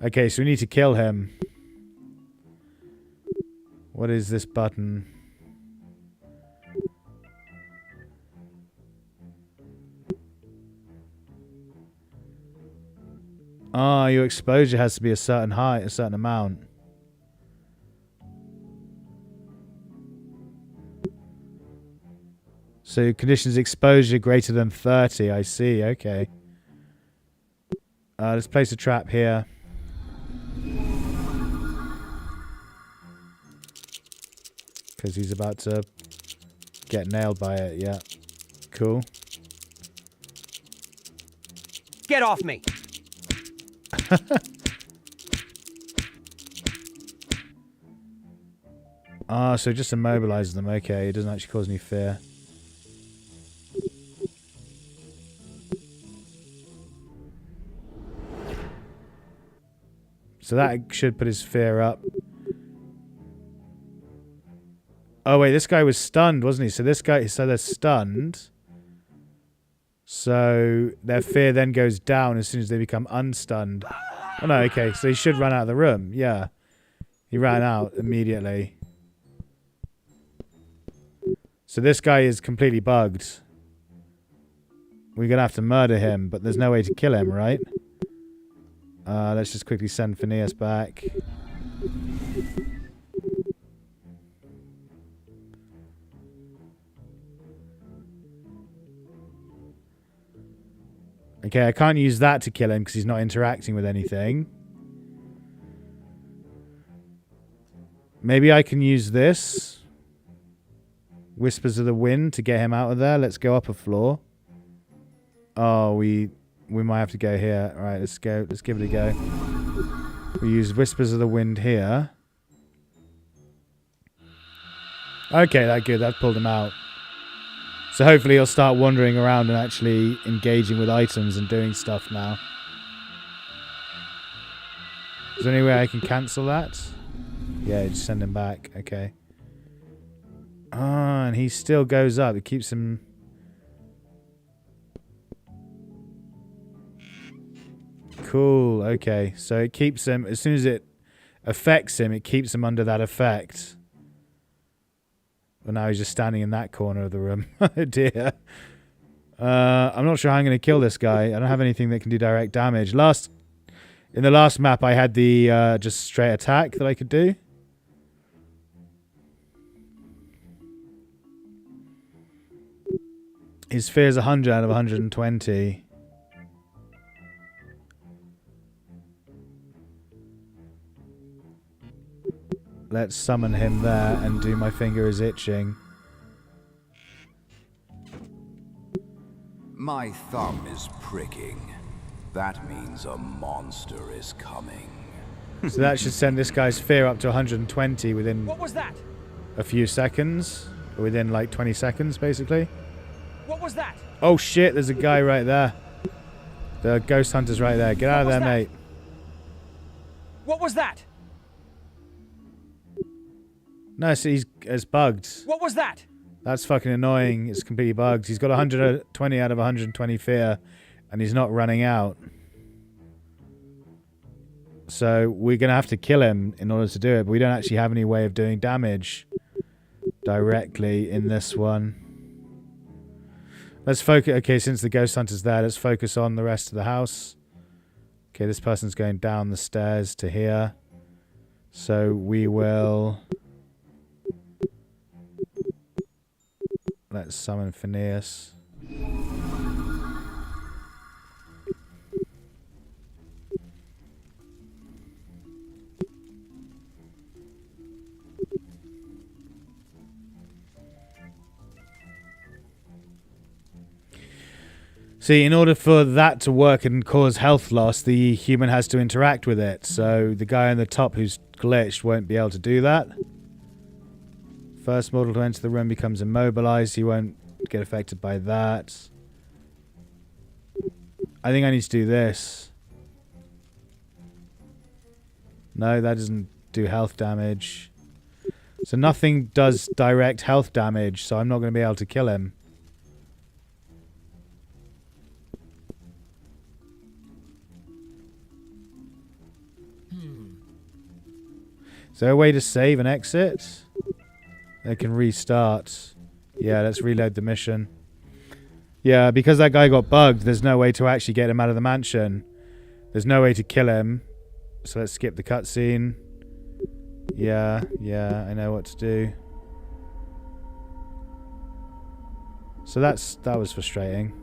A: Okay, so we need to kill him. What is this button? Ah, your exposure has to be a certain height, a certain amount. So conditions exposure greater than 30, I see, okay. Let's place a trap here. Because he's about to get nailed by it, yeah. Cool.
C: Get off me!
A: Ah, so it just immobilizes them, okay. It doesn't actually cause any fear. So that should put his fear up. Oh wait, this guy was stunned, wasn't he? So this guy, so they're stunned. So their fear then goes down as soon as they become unstunned. Oh no, okay, so he should run out of the room. Yeah. He ran out immediately. So this guy is completely bugged. We're gonna have to murder him, but there's no way to kill him, right? Let's just quickly send Phineas back. Okay, I can't use that to kill him because he's not interacting with anything. Maybe I can use this. Whispers of the Wind to get him out of there. Let's go up a floor. Oh, we might have to go here. All right, let's go. Let's give it a go. We use Whispers of the Wind here. Okay, that's good. That pulled him out. So hopefully he'll start wandering around and actually engaging with items and doing stuff now. Is there any way I can cancel that? Yeah, just send him back. Okay. Ah, and he still goes up. It keeps him... Cool. Okay. So it keeps him... As soon as it affects him, it keeps him under that effect. Well, now he's just standing in that corner of the room. Oh, dear. I'm not sure how I'm going to kill this guy. I don't have anything that can do direct damage. In the last map, I had the just straight attack that I could do. His fear is 100 out of 120. Let's summon him there and do My Finger is Itching.
B: My thumb is pricking. That means a monster is coming.
A: So that should send this guy's fear up to 120 within
C: What was that?
A: a few seconds. Within like 20 seconds, basically.
C: What was that?
A: Oh shit, there's a guy right there. The ghost hunter's right there. Get out of there, mate.
C: What was that?
A: No, so it's bugged.
C: What was that?
A: That's fucking annoying. It's completely bugged. He's got 120 out of 120 fear, and he's not running out. So we're going to have to kill him in order to do it, but we don't actually have any way of doing damage directly in this one. Let's focus... Okay, since the ghost hunter's there, let's focus on the rest of the house. Okay, this person's going down the stairs to here. So we will... Let's summon Phineas. See, in order for that to work and cause health loss, the human has to interact with it. So the guy on the top who's glitched won't be able to do that. First mortal to enter the room becomes immobilized. He won't get affected by that. I think I need to do this. No, that doesn't do health damage. So nothing does direct health damage, so I'm not going to be able to kill him. Is there a way to save and exit? They can restart. Yeah, let's reload the mission. Yeah, because that guy got bugged, there's no way to actually get him out of the mansion. There's no way to kill him. So let's skip the cutscene. Yeah, I know what to do. So that was frustrating.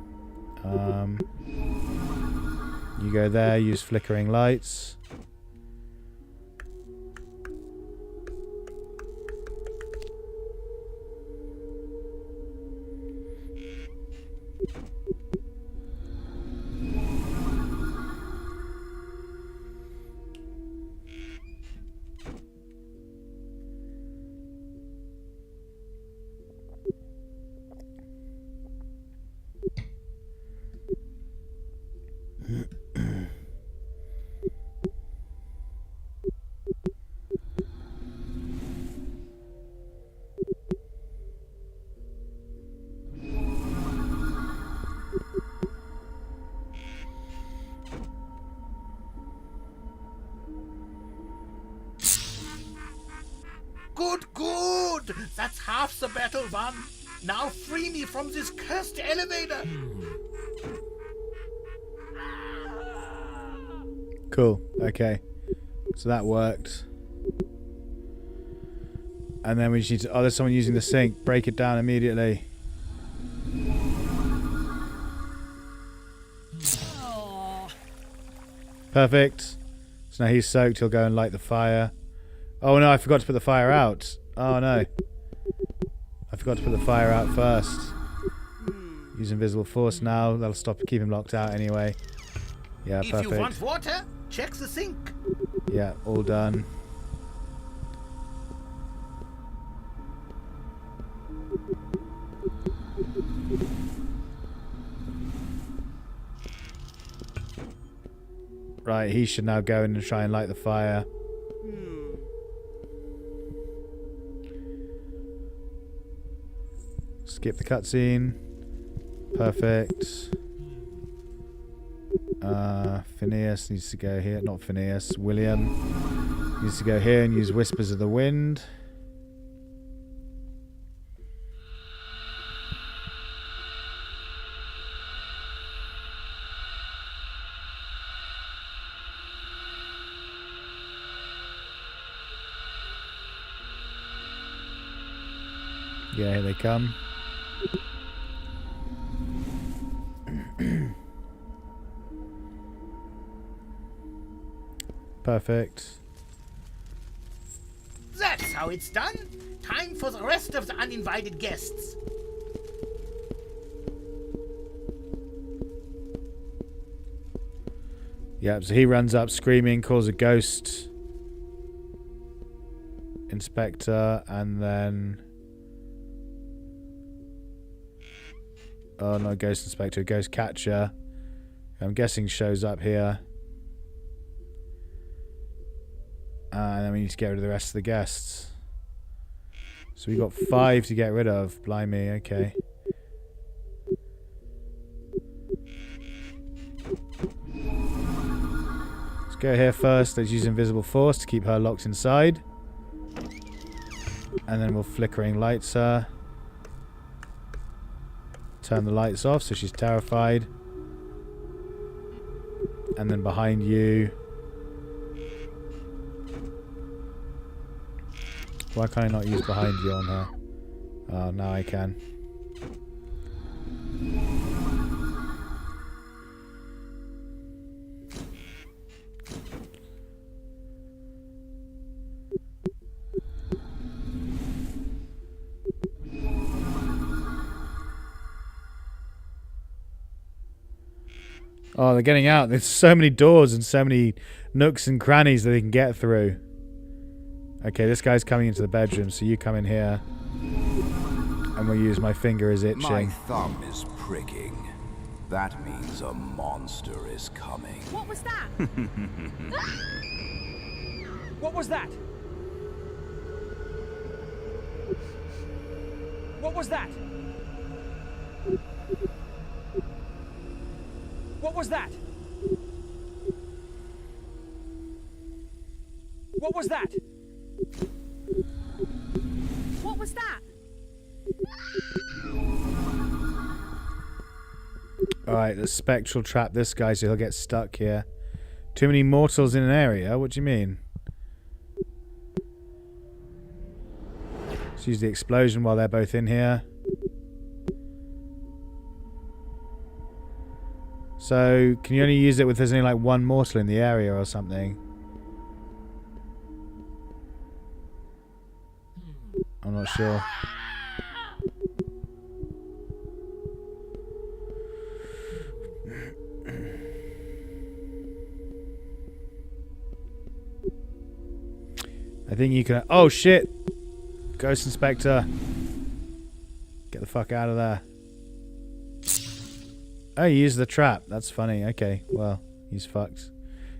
A: You go there, use flickering lights.
D: Good! That's half the battle won. Now free me from this cursed elevator.
A: Cool. Okay. So that worked. And then we just need to... Oh, there's someone using the sink. Break it down immediately. Perfect. So now he's soaked. He'll go and light the fire. Oh no, I forgot to put the fire out. Oh no. I forgot to put the fire out first. Use invisible force now. That'll keep him locked out anyway. Yeah, perfect.
D: If you want water, check the sink.
A: Yeah, all done. Right, he should now go in and try and light the fire. Skip the cutscene. Perfect. Phineas needs to go here. Not Phineas. William needs to go here and use Whispers of the Wind. Yeah, here they come. Perfect.
D: That's how it's done. Time for the rest of the uninvited guests.
A: Yep, so he runs up screaming, calls a ghost inspector, and then... Oh, no, ghost inspector, ghost catcher. I'm guessing shows up here. And then we need to get rid of the rest of the guests. So we got 5 to get rid of. Blimey, okay. Let's go here first. Let's use invisible force to keep her locked inside. And then we'll flickering lights her. Turn the lights off so she's terrified. And then behind you. Why can't I not use behind you on her? Oh, now I can. Oh, they're getting out. There's so many doors and so many nooks and crannies that they can get through. Okay, this guy's coming into the bedroom, so you come in here. And we'll use my finger as itching.
B: My thumb is pricking. That means a monster is coming.
E: What was that?
C: What was that? What was that? What was that? What was that?
E: What was that?
A: Alright, the spectral trap this guy so he'll get stuck here. Too many mortals in an area? What do you mean? Let's use the explosion while they're both in here. So, can you only use it if there's only like one mortal in the area or something? I'm not sure. I think you can... Oh, shit! Ghost Inspector. Get the fuck out of there. Oh, he used the trap. That's funny. Okay, well, he's fucked.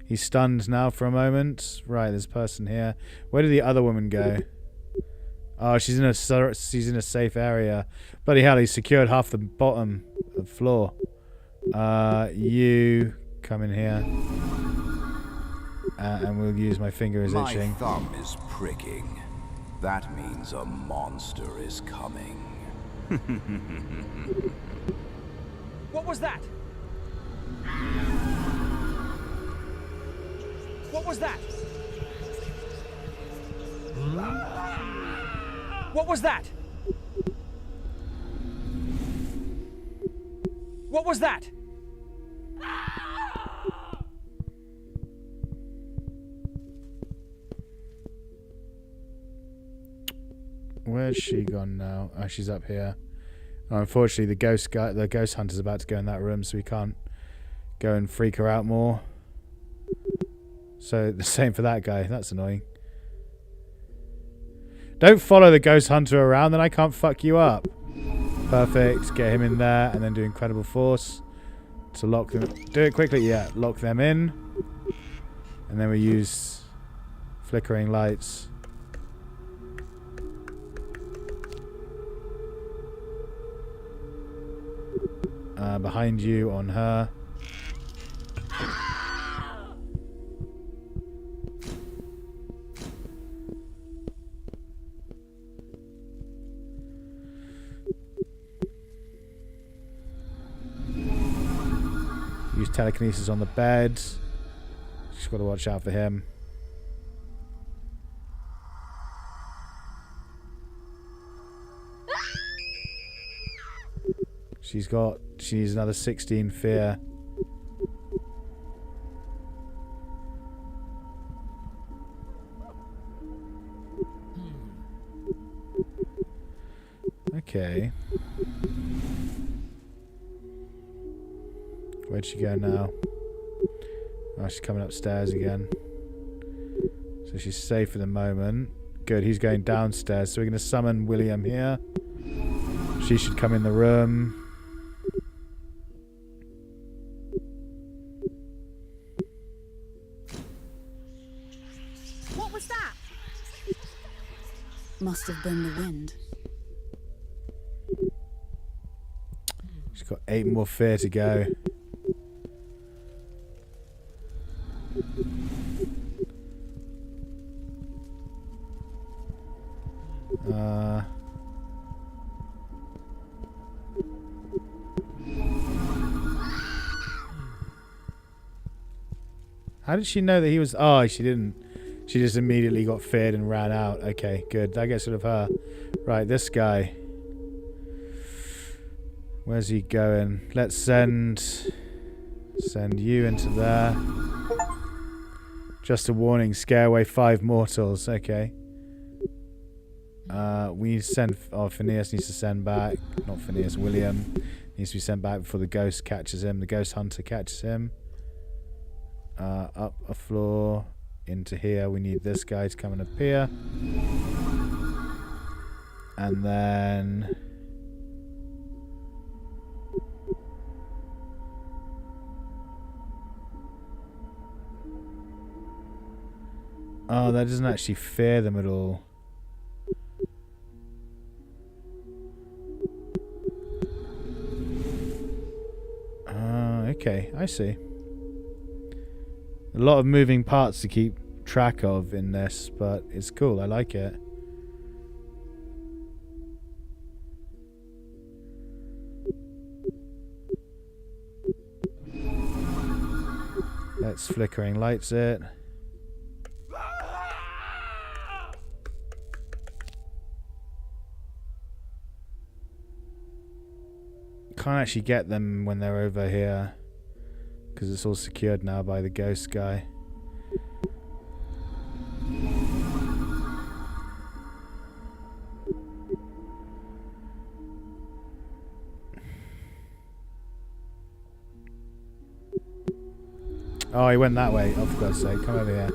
A: He's stunned now for a moment. Right, there's a person here. Where did the other woman go? Oh, she's in a safe area. Bloody hell, he's secured half the bottom of the floor. You come in here. And we'll use my finger is itching.
B: My thumb is pricking. That means a monster is coming.
C: What was that? What was that? What was that? What was that?
A: Where's she gone now? Oh, she's up here. Oh, unfortunately, the ghost hunter's about to go in that room, so we can't go and freak her out more. So the same for that guy. That's annoying. Don't follow the ghost hunter around, then I can't fuck you up. Perfect. Get him in there, and then do incredible force to lock them. Do it quickly. Yeah, lock them in, and then we use flickering lights. Behind you on her. Use telekinesis on the bed. Just got to watch out for him. She needs another 16 fear. Okay. Where'd she go now? Oh, she's coming upstairs again. So she's safe for the moment. Good, he's going downstairs. So we're going to summon William here. She should come in the room.
E: What was that? Must have been the wind.
A: She's got 8 more fear to go. How did she know that he was... Oh, she didn't. She just immediately got feared and ran out. Okay, good. That gets rid of her. Right, this guy. Where's he going? Let's send you into there. Just a warning. Scare away 5 mortals. Okay. We need to send... Oh, Phineas needs to send back. Not Phineas. William needs to be sent back before the ghost catches him. The ghost hunter catches him. Up a floor into here. We need this guy to come and appear. And then... Oh, that doesn't actually fear them at all. okay, I see. A lot of moving parts to keep track of in this, but it's cool. I like it. Let's flickering lights it. Can't actually get them when they're over here because it's all secured now by the ghost guy. Oh, he went that way. Oh, for God's sake. Come over here.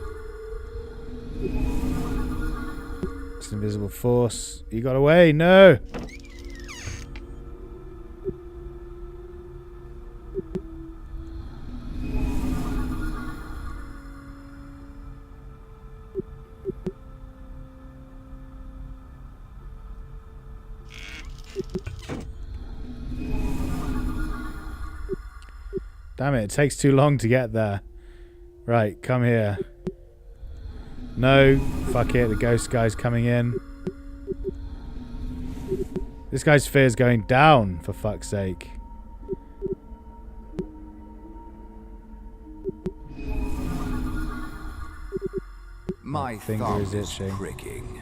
A: It's an invisible force. He got away. No! Damn it takes too long to get there. Right, come here. No, fuck it, the ghost guy's coming in. This guy's fear's going down, for fuck's sake.
B: My
A: finger
B: thumb
A: is
B: is
A: itching.
B: pricking.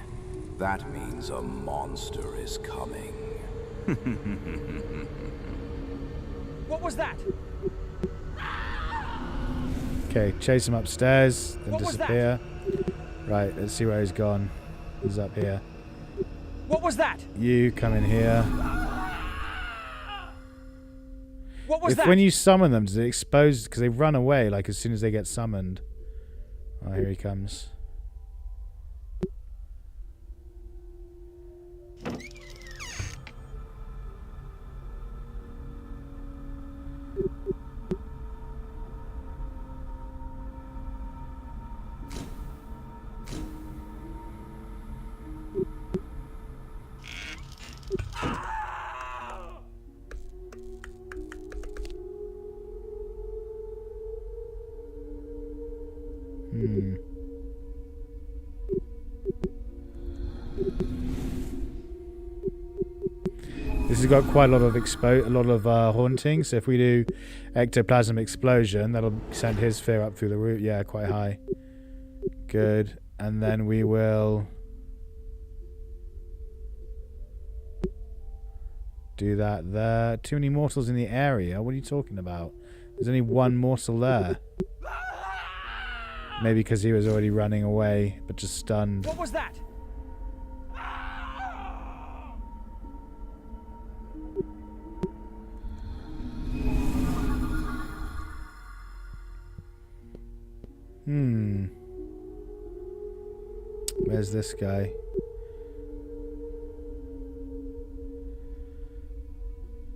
B: That means a monster is coming.
C: What was that?
A: Okay, chase him upstairs, then
C: What was that?
A: disappear. Right, let's see where he's gone. He's up here.
C: What was that?
A: You come in here.
C: What was
A: If
C: that?
A: when you summon them, does it expose? Because they run away like as soon as they get summoned. Oh, here he comes. This has got quite a lot of haunting. So if we do ectoplasm explosion, that'll send his fear up through the roof. Yeah, quite high. Good. And then we will do that there. Too many mortals in the area. What are you talking about? There's only one mortal there. Maybe because he was already running away, but just stunned.
C: What was that?
A: Where's this guy?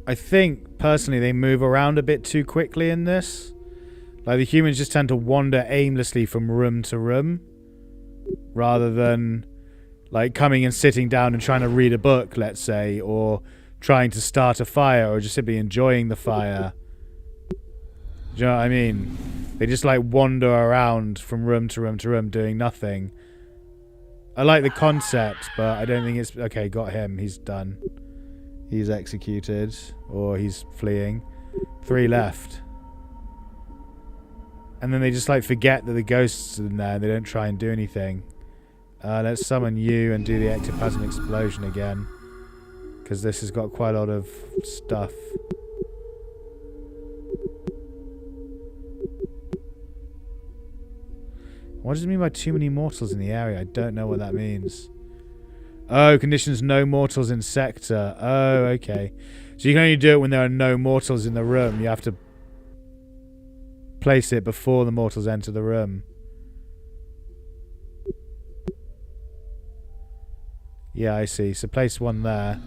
A: I think, personally, they move around a bit too quickly in this. Like, the humans just tend to wander aimlessly from room to room. Rather than, like, coming and sitting down and trying to read a book, let's say. Or trying to start a fire, or just simply enjoying the fire. Do you know what I mean? They just, like, wander around from room to room to room doing nothing. I like the concept, but I don't think it's... Okay, got him. He's done. He's executed. Or he's fleeing. 3 left. And then they just, like, forget that the ghosts are in there and they don't try and do anything. Let's summon you and do the ectoplasm explosion again. Because this has got quite a lot of stuff. What does it mean by too many mortals in the area? I don't know what that means. Oh, conditions no mortals in sector. Oh, okay. So you can only do it when there are no mortals in the room. You have to place it before the mortals enter the room. Yeah, I see. So place one there.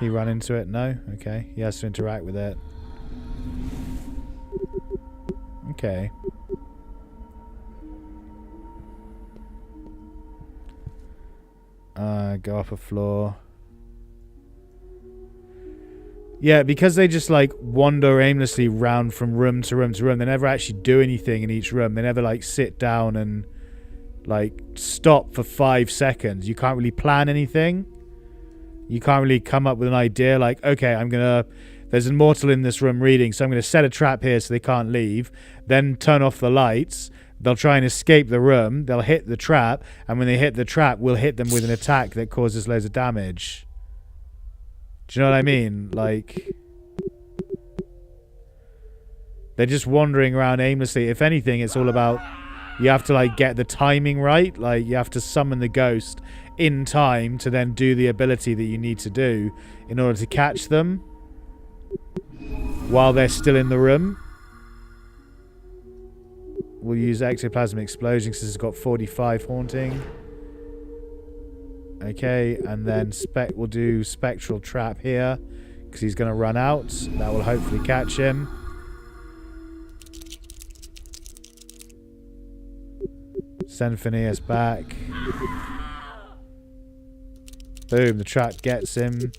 A: He run into it? No? Okay. He has to interact with it. Okay. Go up a floor. Yeah, because they just like wander aimlessly round from room to room to room. They never actually do anything in each room. They never like sit down and like stop for 5 seconds. You can't really plan anything. You can't really come up with an idea like, okay, there's an immortal in this room reading, so I'm going to set a trap here so they can't leave, then turn off the lights. They'll try and escape the room. They'll hit the trap, and when they hit the trap, we'll hit them with an attack that causes loads of damage. Do you know what I mean? Like, they're just wandering around aimlessly. If anything, it's all about, you have to like get the timing right. Like, you have to summon the ghost in time to then do the ability that you need to do in order to catch them while they're still in the room. We'll use ectoplasm explosion because it's got 45 haunting. Okay, and then we'll do spectral trap here because he's going to run out. That will hopefully catch him. Send Phineas back. Boom, the trap gets him.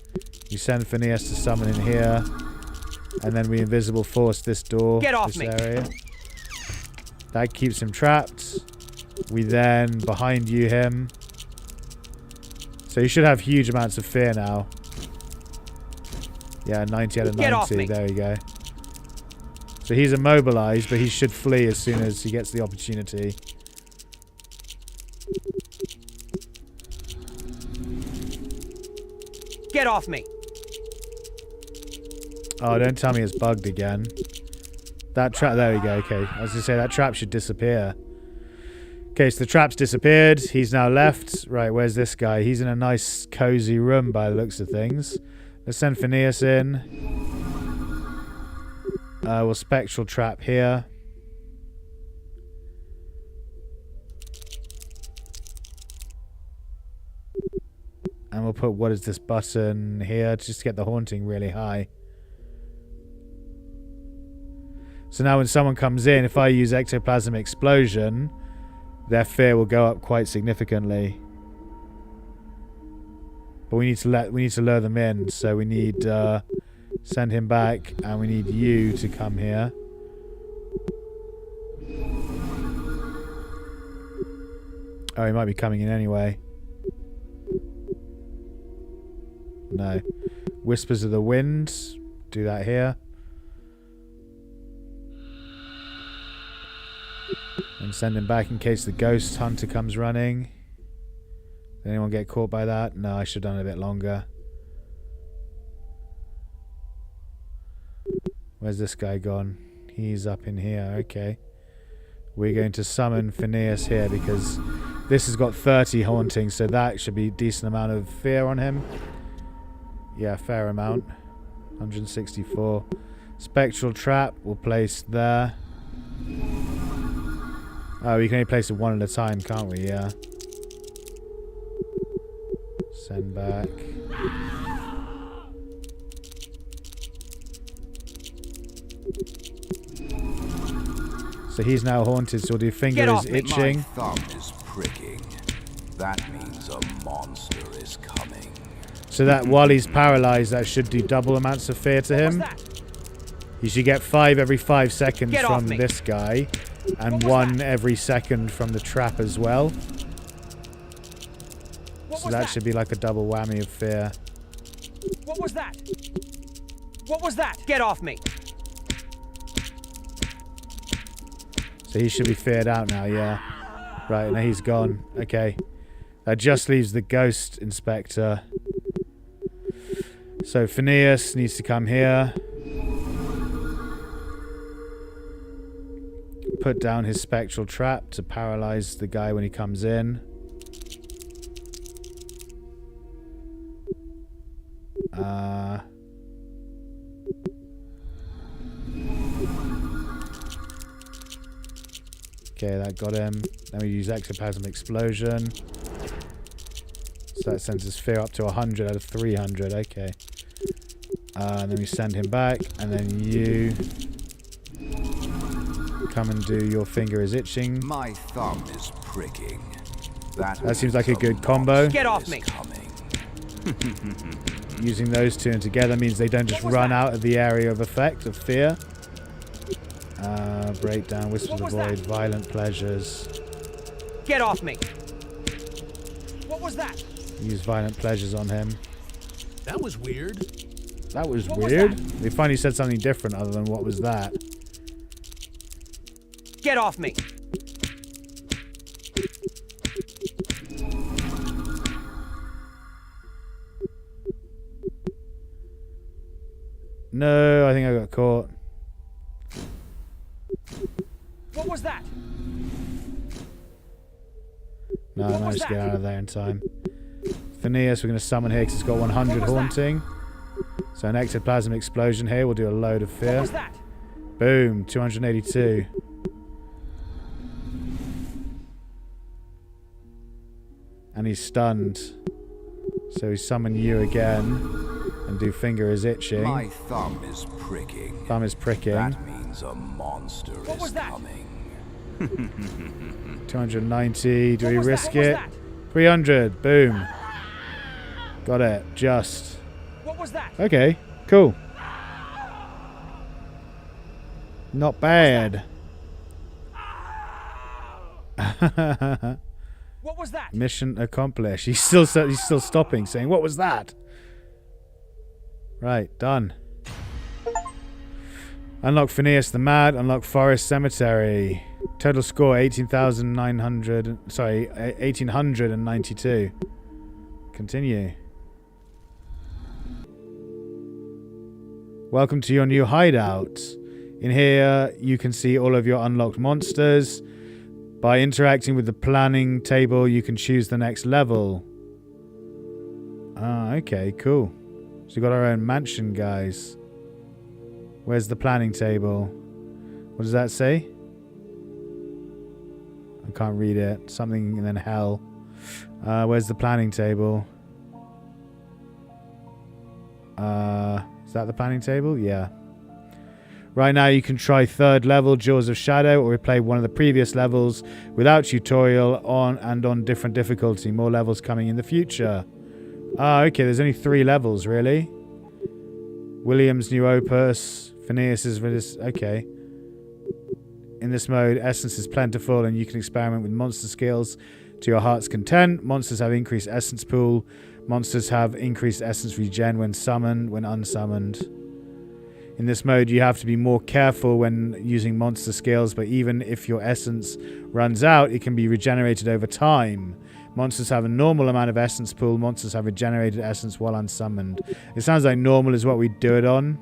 A: We send Phineas to summon in here. And then we invisible force this door.
C: Get off
A: this
C: me.
A: area. That keeps him trapped. We then behind you him. So you should have huge amounts of fear now. Yeah, 90 out of 90.
C: Get off me.
A: There we go. So he's immobilized, but he should flee as soon as he gets the opportunity.
C: Get off me.
A: Oh, don't tell me it's bugged again. That trap, there we go, okay. I was going to say, that trap should disappear. Okay, so the trap's disappeared. He's now left. Right, where's this guy? He's in a nice, cozy room by the looks of things. Let's send Phineas in. We'll spectral trap here. And we'll put, what is this button here, just to get the haunting really high. So now when someone comes in, if I use ectoplasm explosion, their fear will go up quite significantly. But we need to lure them in, so we need send him back, and we need you to come here. Oh, he might be coming in anyway. No. Whispers of the Wind. Do that here. And send him back in case the ghost hunter comes running. Did anyone get caught by that? No, I should have done it a bit longer. Where's this guy gone? He's up in here. Okay. We're going to summon Phineas here because this has got 30 haunting, so that should be a decent amount of fear on him. Yeah, fair amount. 164. Spectral trap we'll place there. Oh, we can only place it one at a time, can't we? Yeah. Send back. So he's now haunted, so the finger is itching.
B: My thumb is pricking. That means a monster is coming.
A: So that while he's paralyzed, that should do double amounts of fear to him. You should get 5 every 5 seconds from this guy, and 1 every second from the trap as well. So that should be like a double whammy of fear.
C: What was that? What was that? Get off me.
A: So he should be feared out now, yeah. Right, now he's gone. Okay. That just leaves the ghost inspector. So Phineas needs to come here. Put down his spectral trap to paralyze the guy when he comes in. Okay, that got him. Then we use ectoplasm explosion. So that sends his fear up to 100 out of 300. Okay. And then we send him back, and then you come and do your finger is itching.
B: My thumb is pricking. That
A: seems like a good combo.
C: Get off me.
A: using those two and together means they don't just run out of the area of effect of fear. Breakdown, Whispers of the Void, Violent Pleasures.
C: Get off me! What was that?
A: Use Violent Pleasures on him.
F: That was weird.
A: That was
C: What was
A: weird.
C: that?
A: They finally said something different other than what was that.
C: Get off me!
A: No, I think I got caught.
C: What was that?
A: No, I
C: What was
A: managed to get
C: that?
A: out of there in time. Phineas, we're going to summon here because it's got 100
C: What was that?
A: haunting. So an ectoplasm explosion here. We'll do a load of
C: What
A: fear.
C: was that?
A: Boom, 282. And he's stunned. So we summon you again. And do finger is itching.
B: My thumb is pricking.
A: Thumb is pricking.
B: That means a monster
C: What was
B: is
C: that?
B: coming.
A: 290. Do
C: What
A: we
C: was that?
A: risk
C: What was
A: it?
C: that?
A: 300. Boom. Got it. Just.
C: What was that?
A: Okay. Cool. Not bad.
C: What was that?
A: Mission accomplished. He's still stopping, saying, "What was that?" Right, done. Unlock Phineas the Mad. Unlock Forest Cemetery. Total score 18,900. Sorry, 1,892. Continue. Welcome to your new hideout. In here, you can see all of your unlocked monsters. By interacting with the planning table, you can choose the next level. Ah, okay, cool. So we've got our own mansion, guys. Where's the planning table? What does that say? I can't read it. Something and then hell. Where's the planning table? Is that the planning table? Yeah. Right now you can try third level, Jaws of Shadow, or replay one of the previous levels without tutorial on different difficulty. More levels coming in the future. Ah, okay, there's only 3 levels, really. William's new opus. Phineas's... Okay. In this mode, essence is plentiful and you can experiment with monster skills to your heart's content. Monsters have increased essence pool. Monsters have increased essence regen when summoned, when unsummoned. In this mode, you have to be more careful when using monster skills, but even if your essence runs out, it can be regenerated over time. Monsters have a normal amount of essence pool. Monsters have regenerated essence while unsummoned. It sounds like normal is what we do it on.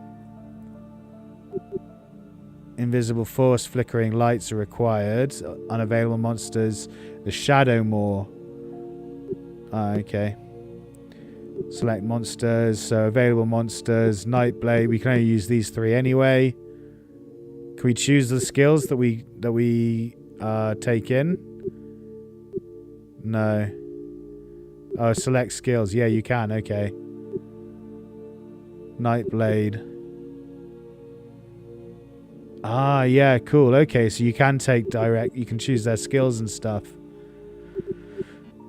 A: Invisible force, flickering lights are required. Unavailable monsters. The Shadow Maw. Okay. Select monsters. So available monsters. Nightblade. We can only use these 3 anyway. Can we choose the skills that we take in? No. Oh, select skills. Yeah, you can. Okay. Nightblade. Ah, yeah, cool. Okay, so you can take direct. You can choose their skills and stuff.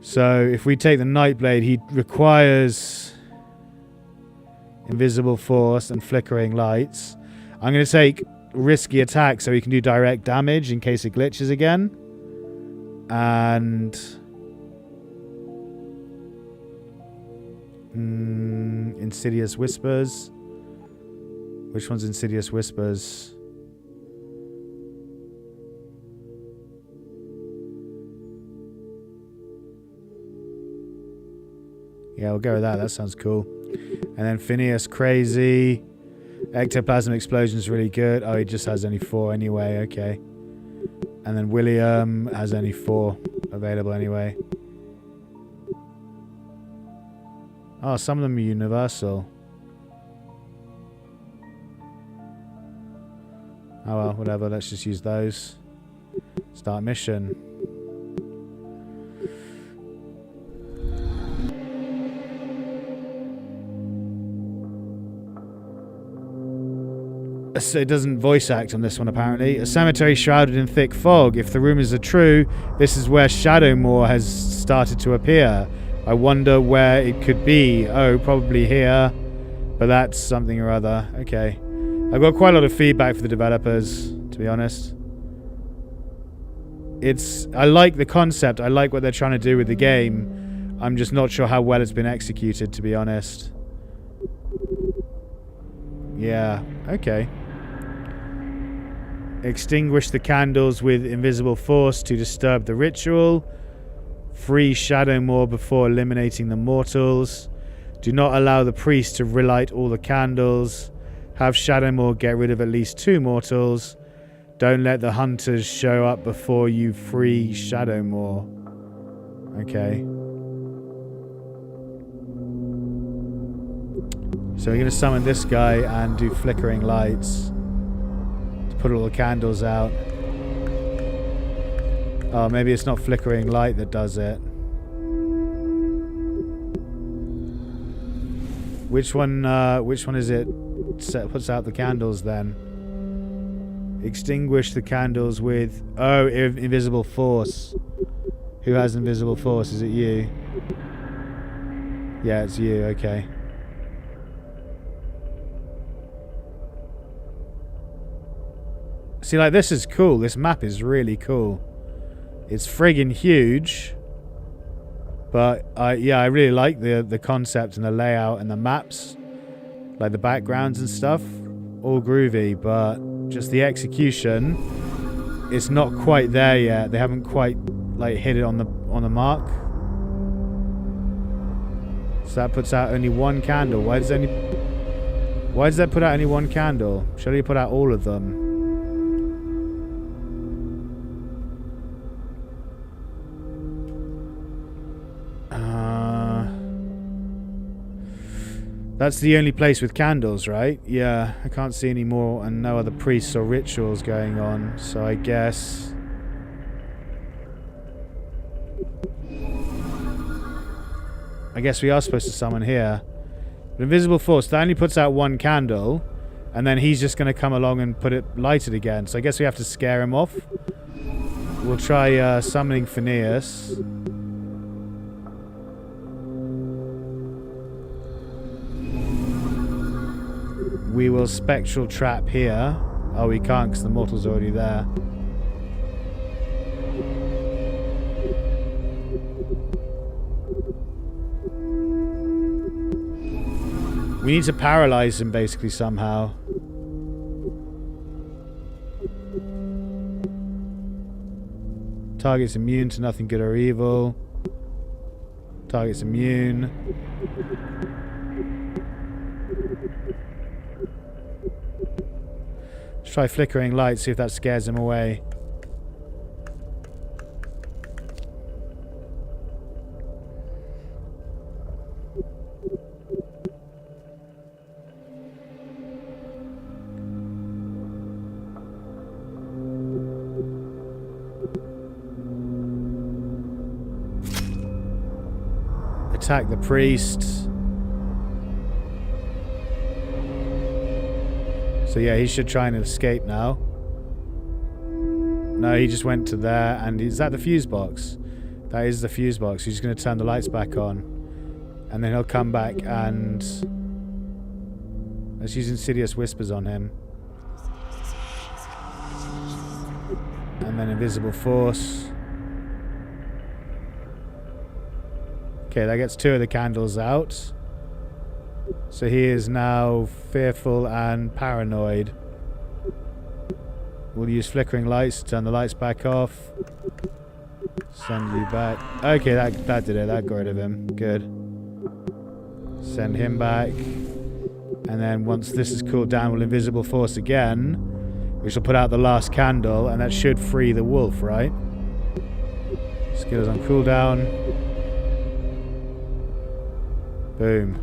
A: So if we take the Nightblade, he requires invisible force and flickering lights. I'm going to take risky attack so he can do direct damage in case it glitches again. And Insidious Whispers. Which one's Insidious Whispers? Yeah, we'll go with that. That sounds cool. And then Phineas Crazy. Ectoplasm Explosion is really good. Oh, he just has only 4 anyway. Okay. And then William has only 4 available anyway. Oh, some of them are universal. Oh well, whatever. Let's just use those. Start mission. So it doesn't voice act on this one, apparently. A cemetery shrouded in thick fog. If the rumors are true, this is where Shadow Maw has started to appear. I wonder where it could be. Oh, probably here. But that's something or other. Okay. I've got quite a lot of feedback for the developers, to be honest. I like the concept. I like what they're trying to do with the game. I'm just not sure how well it's been executed, to be honest. Yeah. Okay. Extinguish the candles with invisible force to disturb the ritual. Free Shadowmoor before eliminating the mortals. Do not allow the priest to relight all the candles. Have Shadowmoor get rid of at least 2 mortals. Don't let the hunters show up before you free Shadowmoor. Okay. So we're going to summon this guy and do flickering lights. Put all the candles out. Oh, maybe it's not flickering light that does it. Which one is it puts out the candles then? Extinguish the candles with... Oh, invisible force. Who has invisible force? Is it you? Yeah, it's you. Okay. See, like, this is cool. This map is really cool. It's friggin' huge. But, yeah, I really like the concept and the layout and the maps. Like, the backgrounds and stuff. All groovy, but just the execution, it's not quite there yet. They haven't quite, like, hit it on the mark. So that puts out only 1 candle. Why does that put out only 1 candle? Surely you put out all of them. That's the only place with candles, right? Yeah, I can't see any more and no other priests or rituals going on, so I guess... we are supposed to summon here. But Invisible Force, that only puts out 1 candle, and then he's just going to come along and put it lighted again, so I guess we have to scare him off. We'll try summoning Phineas. We will spectral trap here. Oh, we can't because the mortal's already there. We need to paralyze him basically somehow. Target's immune to nothing good or evil. Target's immune. Let's try flickering light, see if that scares him away. Attack the priest. So yeah, he should try and escape now. No, he just went to there, and is that the fuse box? That is the fuse box. He's going to turn the lights back on. And then he'll come back and... let's use Insidious Whispers on him. And then Invisible Force. Okay, that gets 2 of the candles out. So he is now fearful and paranoid. We'll use flickering lights to turn the lights back off. Send you back. Okay, that did it. That got rid of him. Good. Send him back. And then once this is cooled down, we'll Invisible Force again, which will put out the last candle, and that should free the wolf, right? Skills on cooldown. Boom.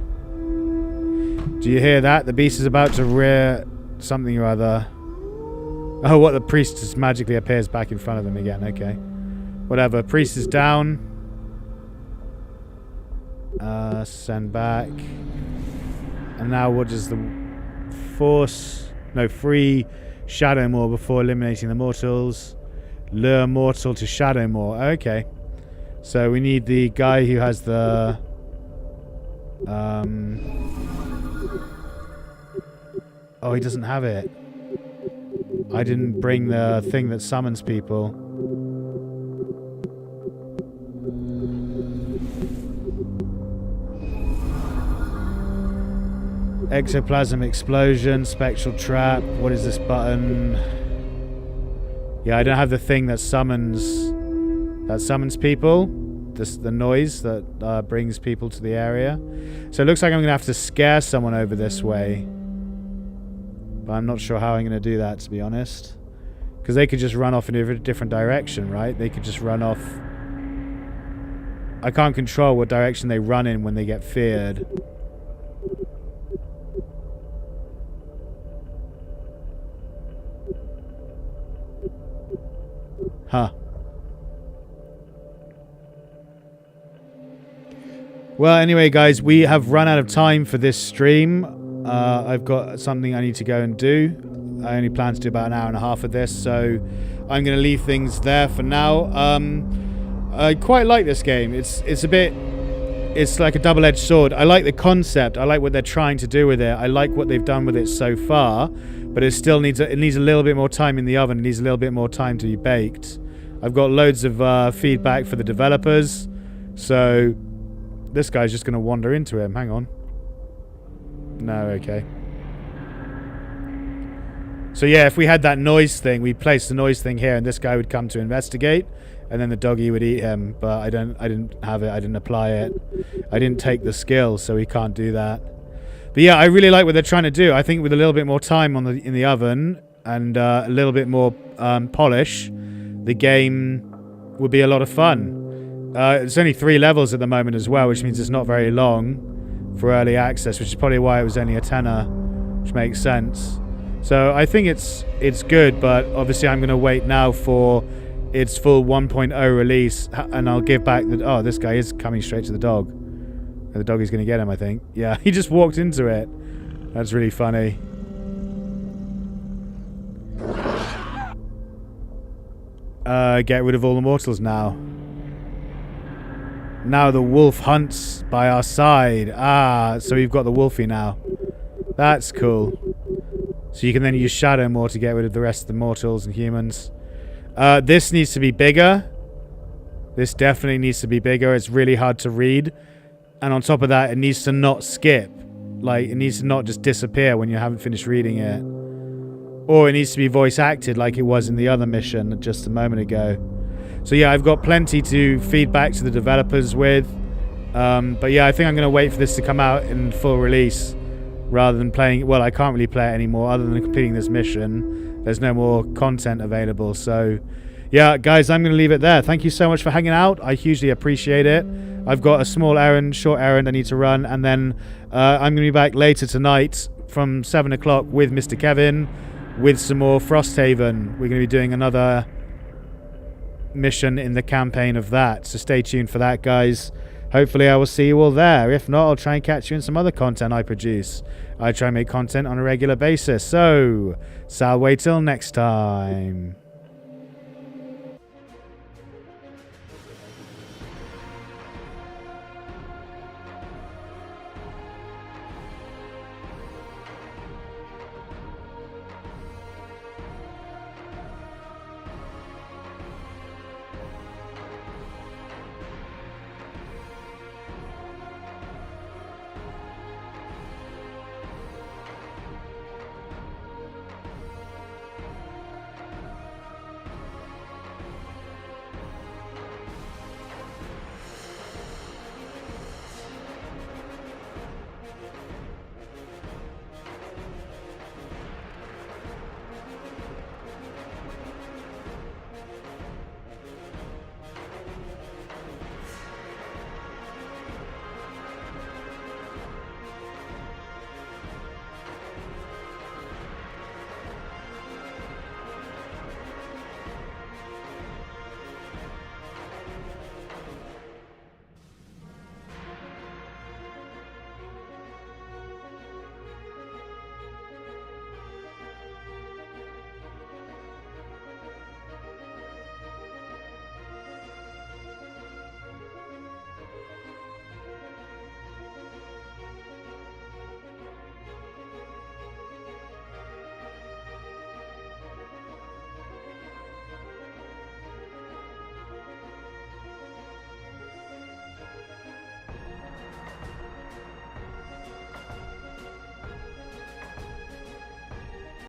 A: Do you hear that? The beast is about to rear something or other. Oh, what? The priest just magically appears back in front of them again. Okay. Whatever. Priest is down. Send back. And now what does the force... no, free Shadowmoor before eliminating the mortals. Lure mortal to Shadowmoor. Okay. So we need the guy who has the... Oh, he doesn't have it. I didn't bring the thing that summons people. Ectoplasm explosion, spectral trap. What is this button? Yeah, I don't have the thing that summons people. The noise that brings people to the area. So it looks like I'm gonna have to scare someone over this way. But I'm not sure how I'm gonna do that, to be honest. Because they could just run off in a different direction, right? They could just run off. I can't control what direction they run in when they get feared. Huh. Well, anyway, guys, we have run out of time for this stream. I've got something I need to go and do. I only plan to do about an hour and a half of this, so I'm going to leave things there for now. I quite like this game. It's like a double-edged sword. I like the concept. I like what they're trying to do with it. I like what they've done with it so far, but it still needs a little bit more time in the oven. It needs a little bit more time to be baked. I've got loads of feedback for the developers, so this guy's just going to wander into him. Hang on. No, okay. So yeah, if we had that noise thing, we'd place the noise thing here, and this guy would come to investigate, and then the doggy would eat him. But I didn't have it. I didn't apply it. I didn't take the skill, so we can't do that. But yeah, I really like what they're trying to do. I think with a little bit more time in the oven and a little bit more polish, the game would be a lot of fun. It's only 3 levels at the moment as well, which means it's not very long for early access, which is probably why it was only a tenner, which makes sense. So I think it's good, but obviously I'm going to wait now for its full 1.0 release, and I'll give back the... Oh, this guy is coming straight to the dog. The dog is going to get him, I think. Yeah, he just walked into it. That's really funny. Get rid of all the mortals now. Now the wolf hunts by our side. Ah, so we've got the wolfie now. That's cool. So you can then use shadow more to get rid of the rest of the mortals and humans. This needs to be bigger. This definitely needs to be bigger. It's really hard to read. And on top of that, it needs to not skip. Like, it needs to not just disappear when you haven't finished reading it. Or it needs to be voice acted like it was in the other mission just a moment ago. So yeah, I've got plenty to feed back to the developers with. But yeah, I think I'm going to wait for this to come out in full release rather than playing... Well, I can't really play it anymore other than completing this mission. There's no more content available. So yeah, guys, I'm going to leave it there. Thank you so much for hanging out. I hugely appreciate it. I've got a short errand I need to run. And then I'm going to be back later tonight from 7 o'clock with Mr. Kevin with some more Frosthaven. We're going to be doing another mission in the campaign of that. So stay tuned for that, guys. Hopefully I will see you all there. If not, I'll try and catch you in some other content I produce. I try and make content on a regular basis. So, Sal, wait till next time.